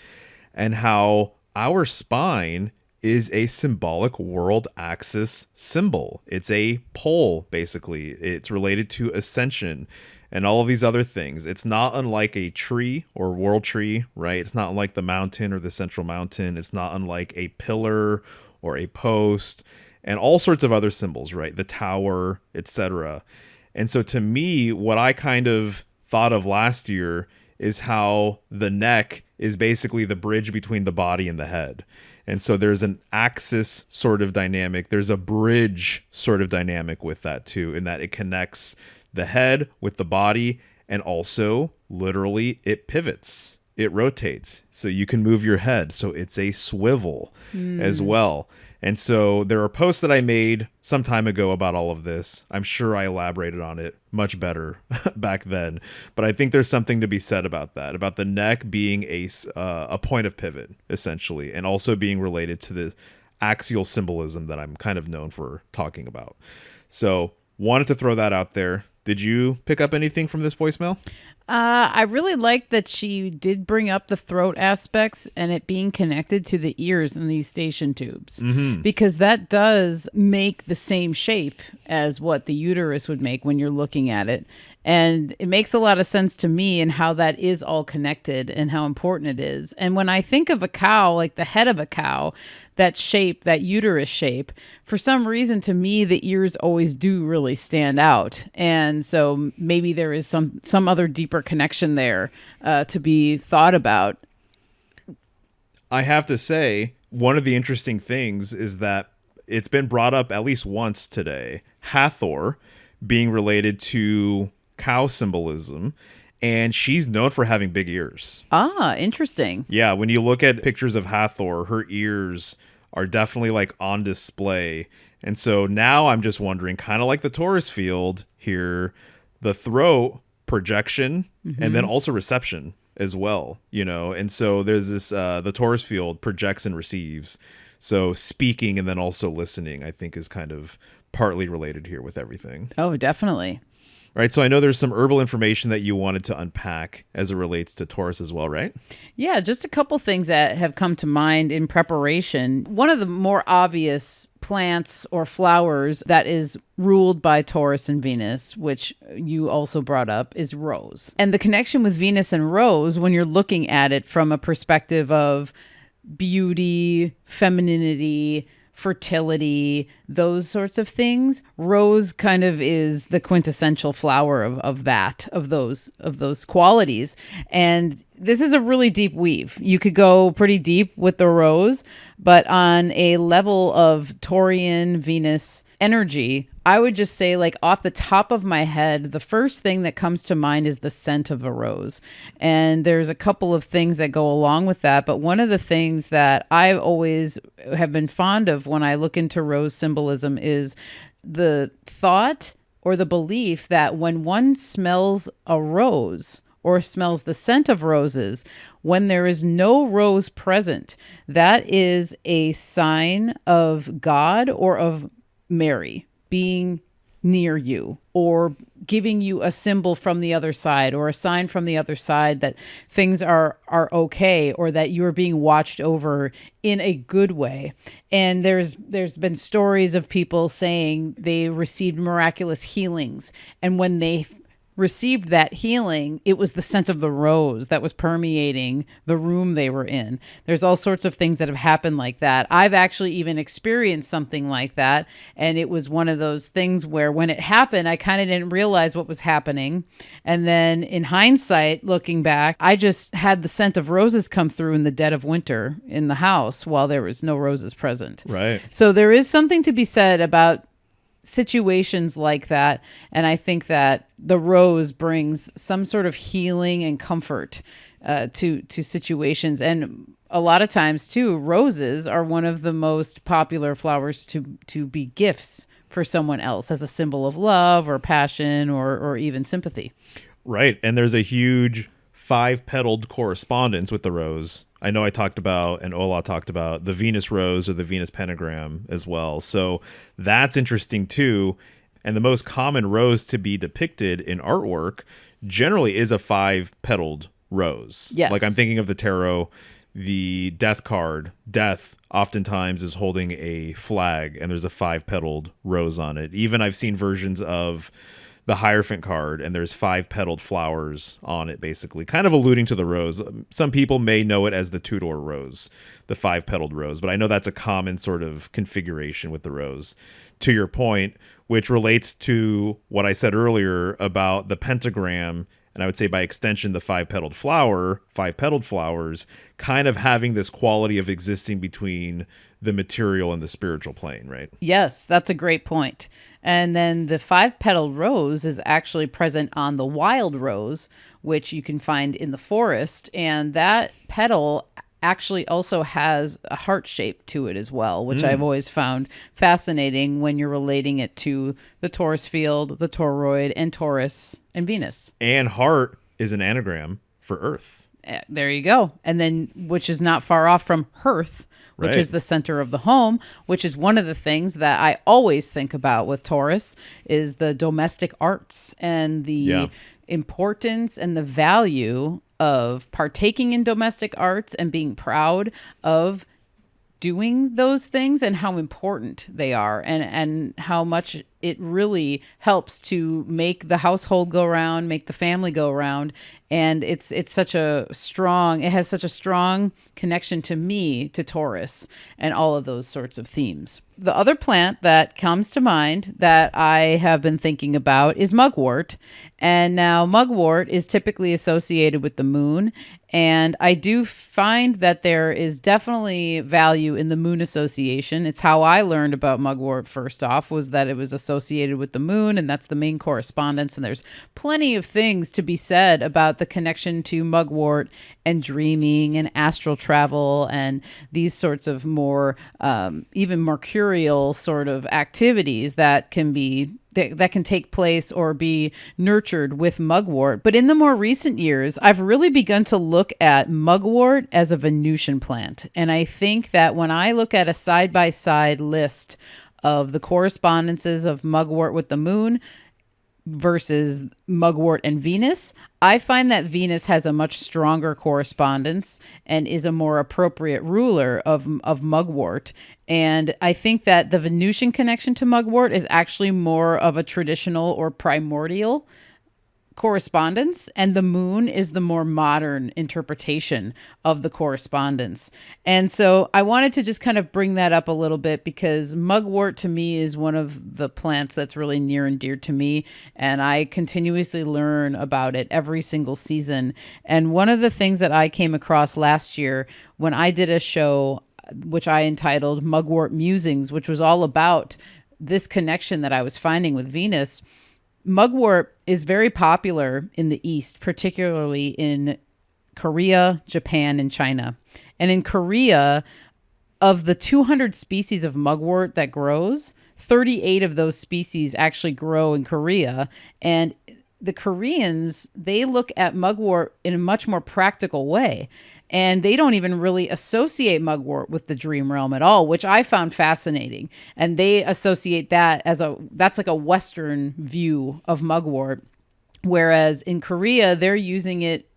and how our spine is a symbolic world axis symbol. It's a pole, basically. It's related to ascension and all of these other things. It's not unlike a tree or world tree, right? It's not unlike the mountain or the central mountain. It's not unlike a pillar or a post and all sorts of other symbols, right? The tower, etc. And so to me, what I kind of thought of last year is how the neck is basically the bridge between the body and the head. And so there's an axis sort of dynamic. There's a bridge sort of dynamic with that too, in that it connects the head with the body, and also literally it pivots, it rotates. So you can move your head. So it's a swivel as well. And so there are posts that I made some time ago about all of this. I'm sure I elaborated on it much better back then. But I think there's something to be said about that, about the neck being a point of pivot, essentially, and also being related to the axial symbolism that I'm kind of known for talking about. So wanted to throw that out there. Did you pick up anything from this voicemail? I really like that she did bring up the throat aspects and it being connected to the ears in these station tubes, because that does make the same shape as what the uterus would make when you're looking at it. And it makes a lot of sense to me and how that is all connected and how important it is. And when I think of a cow, like the head of a cow, that shape, that uterus shape, for some reason to me, the ears always do really stand out. And so maybe there is some other deeper connection there to be thought about. I have to say, one of the interesting things is that it's been brought up at least once today, Hathor being related to cow symbolism, and she's known for having big ears. Ah, interesting. Yeah, when you look at pictures of Hathor, her ears are definitely like on display. And so now I'm just wondering, kind of like the Taurus field here, the throat projection and then also reception as well, you know. And so there's this the Taurus field projects and receives. So speaking and then also listening, I think, is kind of partly related here with everything. Oh, definitely. Right, so I know there's some herbal information that you wanted to unpack as it relates to Taurus as well, right? Yeah, just a couple things that have come to mind in preparation. One of the more obvious plants or flowers that is ruled by Taurus and Venus, which you also brought up, is rose. And the connection with Venus and rose, when you're looking at it from a perspective of beauty, femininity, fertility, those sorts of things, rose kind of is the quintessential flower of those qualities. And this is a really deep weave. You could go pretty deep with the rose, but on a level of Taurian Venus energy, I would just say, like, off the top of my head, the first thing that comes to mind is the scent of a rose. And there's a couple of things that go along with that. But one of the things that I always have been fond of when I look into rose symbolism is the thought or the belief that when one smells a rose or smells the scent of roses, when there is no rose present, that is a sign of God or of Mary being near you, or giving you a symbol from the other side, or a sign from the other side that things are okay, or that you are being watched over in a good way. And there's been stories of people saying they received miraculous healings, and when they received that healing, it was the scent of the rose that was permeating the room they were in. There's all sorts of things that have happened like that. I've actually even experienced something like that. And it was one of those things where when it happened, I kind of didn't realize what was happening. And then in hindsight, looking back, I just had the scent of roses come through in the dead of winter in the house while there was no roses present. Right. So there is something to be said about situations like that, and I think that the rose brings some sort of healing and comfort to situations. And a lot of times too, roses are one of the most popular flowers to be gifts for someone else as a symbol of love or passion or even sympathy. Right, and there's a huge 5-petaled correspondence with the rose. I know I talked about, and Ola talked about, the Venus rose or the Venus pentagram as well. So that's interesting too. And the most common rose to be depicted in artwork generally is a 5-petaled rose. Yes. Like I'm thinking of the tarot, the death card. Death oftentimes is holding a flag and there's a 5-petaled rose on it. Even I've seen versions of the Hierophant card, and there's 5-petaled flowers on it, basically, kind of alluding to the rose. Some people may know it as the Tudor rose, the 5-petaled rose, but I know that's a common sort of configuration with the rose. To your point, which relates to what I said earlier about the pentagram, and I would say by extension the 5-petaled flowers, kind of having this quality of existing between the material and the spiritual plane, right? Yes, that's a great point. And then the 5-petaled rose is actually present on the wild rose, which you can find in the forest. And that petal actually also has a heart shape to it as well, which I've always found fascinating when you're relating it to the Taurus field, the toroid, and Taurus and Venus. And heart is an anagram for earth. There you go. And then, which is not far off from hearth, which Right. is the center of the home, which is one of the things that I always think about with Taurus is the domestic arts and the importance and the value of partaking in domestic arts and being proud of doing those things and how important they are and how much it really helps to make the household go around, make the family go around. And it has such a strong connection to me, to Taurus, and all of those sorts of themes. The other plant that comes to mind that I have been thinking about is mugwort. And now mugwort is typically associated with the moon. And I do find that there is definitely value in the moon association. It's how I learned about mugwort first off, was that it was associated with the moon, and that's the main correspondence. And there's plenty of things to be said about the connection to mugwort and dreaming and astral travel and these sorts of more even mercurial sort of activities that can take place or be nurtured with mugwort. But in the more recent years, I've really begun to look at mugwort as a Venusian plant. And I think that when I look at a side-by-side list of the correspondences of mugwort with the moon, versus mugwort and Venus. I find that Venus has a much stronger correspondence and is a more appropriate ruler of mugwort. And I think that the Venusian connection to mugwort is actually more of a traditional or primordial correspondence, and the moon is the more modern interpretation of the correspondence. And so I wanted to just kind of bring that up a little bit, because mugwort to me is one of the plants that's really near and dear to me, and I continuously learn about it every single season. And one of the things that I came across last year when I did a show which I entitled Mugwort Musings, which was all about this connection that I was finding with Venus. Mugwort is very popular in the East, particularly in Korea, Japan, and China. And in Korea, of the 200 species of mugwort that grows, 38 of those species actually grow in Korea. And the Koreans, they look at mugwort in a much more practical way. And they don't even really associate mugwort with the dream realm at all, which I found fascinating. And they associate that that's like a Western view of mugwort. Whereas in Korea, they're using it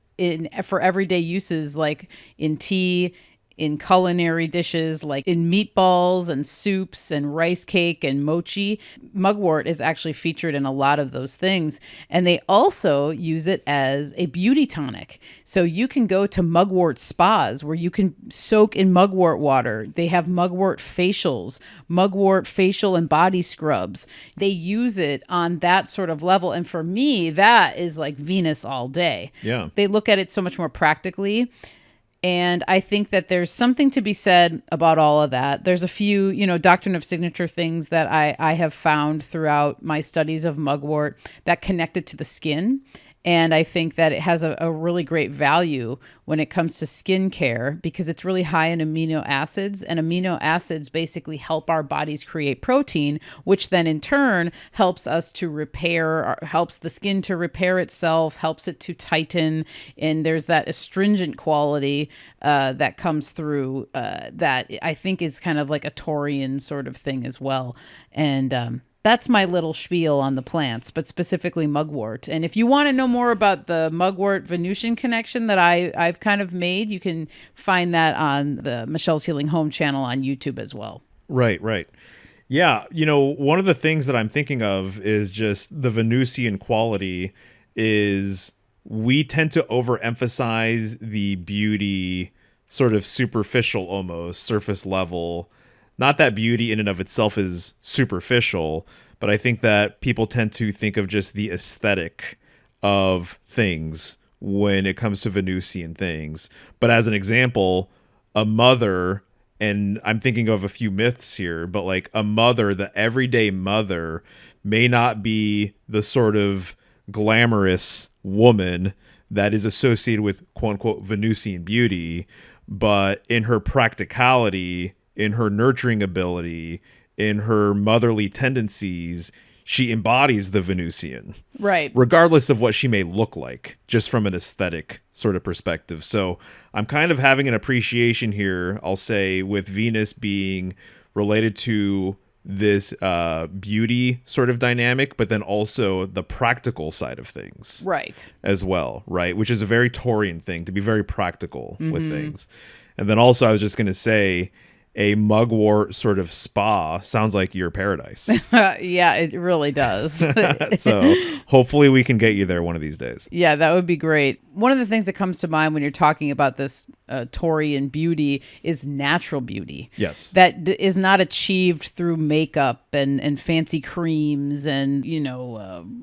for everyday uses, like in tea, in culinary dishes, like in meatballs and soups and rice cake and mochi. Mugwort is actually featured in a lot of those things. And they also use it as a beauty tonic. So you can go to mugwort spas where you can soak in mugwort water. They have mugwort facials, mugwort facial and body scrubs. They use it on that sort of level. And for me, that is like Venus all day. Yeah. They look at it so much more practically. And I think that there's something to be said about all of that. There's a few, doctrine of signature things that I have found throughout my studies of mugwort that connected to the skin. And I think that it has a really great value when it comes to skin care, because it's really high in amino acids, and amino acids basically help our bodies create protein, which then in turn helps us to repair, helps the skin to repair itself, helps it to tighten. And there's that astringent quality that comes through that I think is kind of like a Taurian sort of thing as well. And that's my little spiel on the plants, but specifically mugwort. And if you want to know more about the mugwort Venusian connection that I've kind of made, you can find that on the Michelle's Healing Home channel on YouTube as well. Right. Yeah, one of the things that I'm thinking of is just the Venusian quality is we tend to overemphasize the beauty, sort of superficial almost, surface level. Not that beauty in and of itself is superficial, but I think that people tend to think of just the aesthetic of things when it comes to Venusian things. But as an example, a mother, and I'm thinking of a few myths here, but like a mother, the everyday mother, may not be the sort of glamorous woman that is associated with quote unquote Venusian beauty, but in her practicality, in her nurturing ability, in her motherly tendencies, she embodies the Venusian. Right. Regardless of what she may look like, just from an aesthetic sort of perspective. So I'm kind of having an appreciation here, I'll say, with Venus being related to this beauty sort of dynamic, but then also the practical side of things. Right. As well, right? Which is a very Taurian thing, to be very practical with things. And then also I was just going to say, a mugwort sort of spa sounds like your paradise. Yeah, it really does. So hopefully we can get you there one of these days. Yeah, that would be great. One of the things that comes to mind when you're talking about this Taurian beauty is natural beauty. Yes. That is not achieved through makeup and fancy creams and,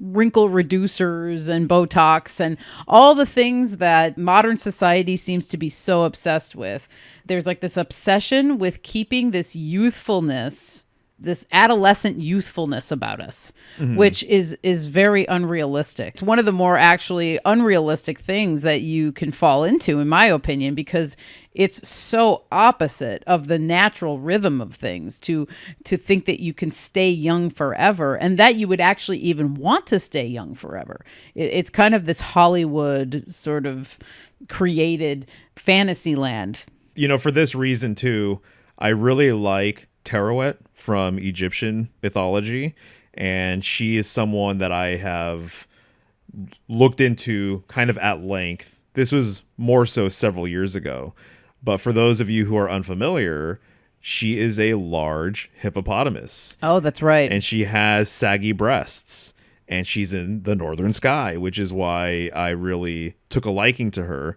wrinkle reducers and Botox and all the things that modern society seems to be so obsessed with. There's like this obsession with keeping this youthfulness, this adolescent youthfulness about us, which is very unrealistic. It's one of the more actually unrealistic things that you can fall into, in my opinion, because it's so opposite of the natural rhythm of things to think that you can stay young forever and that you would actually even want to stay young forever. It's kind of this Hollywood sort of created fantasy land. For this reason too, I really like tarot from Egyptian mythology. And she is someone that I have looked into kind of at length. This was more so several years ago. But for those of you who are unfamiliar, she is a large hippopotamus. Oh, that's right. And she has saggy breasts. And she's in the northern sky, which is why I really took a liking to her.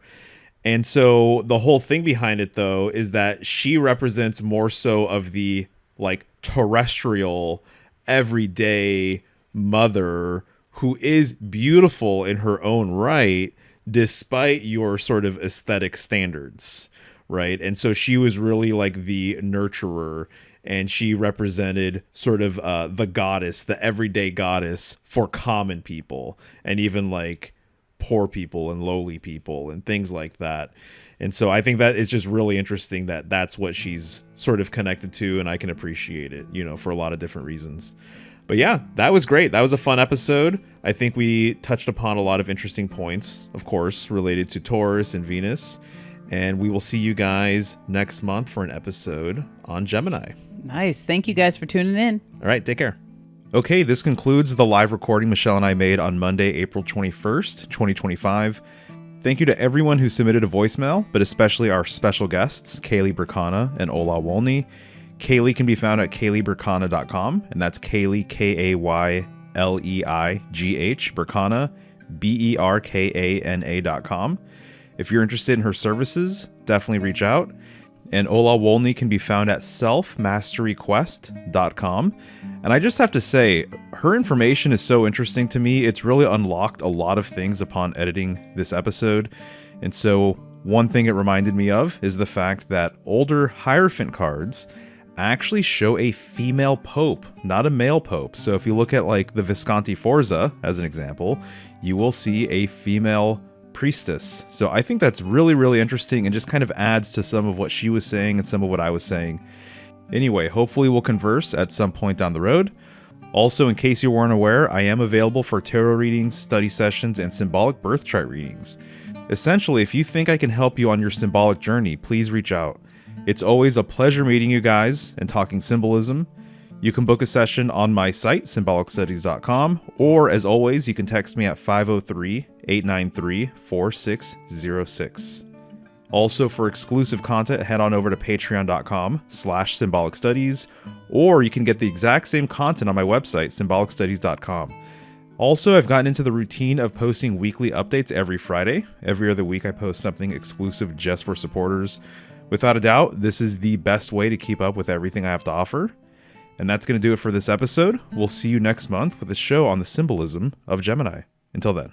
And so the whole thing behind it, though, is that she represents more so of the like terrestrial, everyday mother who is beautiful in her own right, despite your sort of aesthetic standards, right? And so she was really like the nurturer, and she represented sort of the goddess, the everyday goddess for common people, and even like poor people and lowly people and things like that. And so I think that it's just really interesting that that's what she's sort of connected to, and I can appreciate it, you know, for a lot of different reasons. But yeah, that was great. That was a fun episode. I think we touched upon a lot of interesting points, of course, related to Taurus and Venus. And we will see you guys next month for an episode on Gemini. Nice. Thank you guys for tuning in. All right, take care. Okay, this concludes the live recording Michelle and I made on Monday, April 21st, 2025. Thank you to everyone who submitted a voicemail, but especially our special guests, Kayleigh Berkana and Ola Wolny. Kayleigh can be found at KayleighBerkana.com, and that's Kayleigh, Kayleigh, Berkana, Berkana.com. If you're interested in her services, definitely reach out. And Ola Wolny can be found at selfmasteryquest.com. And I just have to say, her information is so interesting to me. It's really unlocked a lot of things upon editing this episode. And so one thing it reminded me of is the fact that older Hierophant cards actually show a female pope, not a male pope. So if you look at like the Visconti Forza as an example, you will see a female priestess. So I think that's really, really interesting and just kind of adds to some of what she was saying and some of what I was saying. Anyway, hopefully we'll converse at some point down the road. Also, in case you weren't aware, I am available for tarot readings, study sessions, and symbolic birth chart readings. Essentially, if you think I can help you on your symbolic journey, please reach out. It's always a pleasure meeting you guys and talking symbolism. You can book a session on my site, symbolicstudies.com, or as always, you can text me at 503-893-4606. Also, for exclusive content, head on over to patreon.com/symbolicstudies, or you can get the exact same content on my website, symbolicstudies.com. Also, I've gotten into the routine of posting weekly updates every Friday. Every other week, I post something exclusive just for supporters. Without a doubt, this is the best way to keep up with everything I have to offer. And that's going to do it for this episode. We'll see you next month with a show on the symbolism of Gemini. Until then.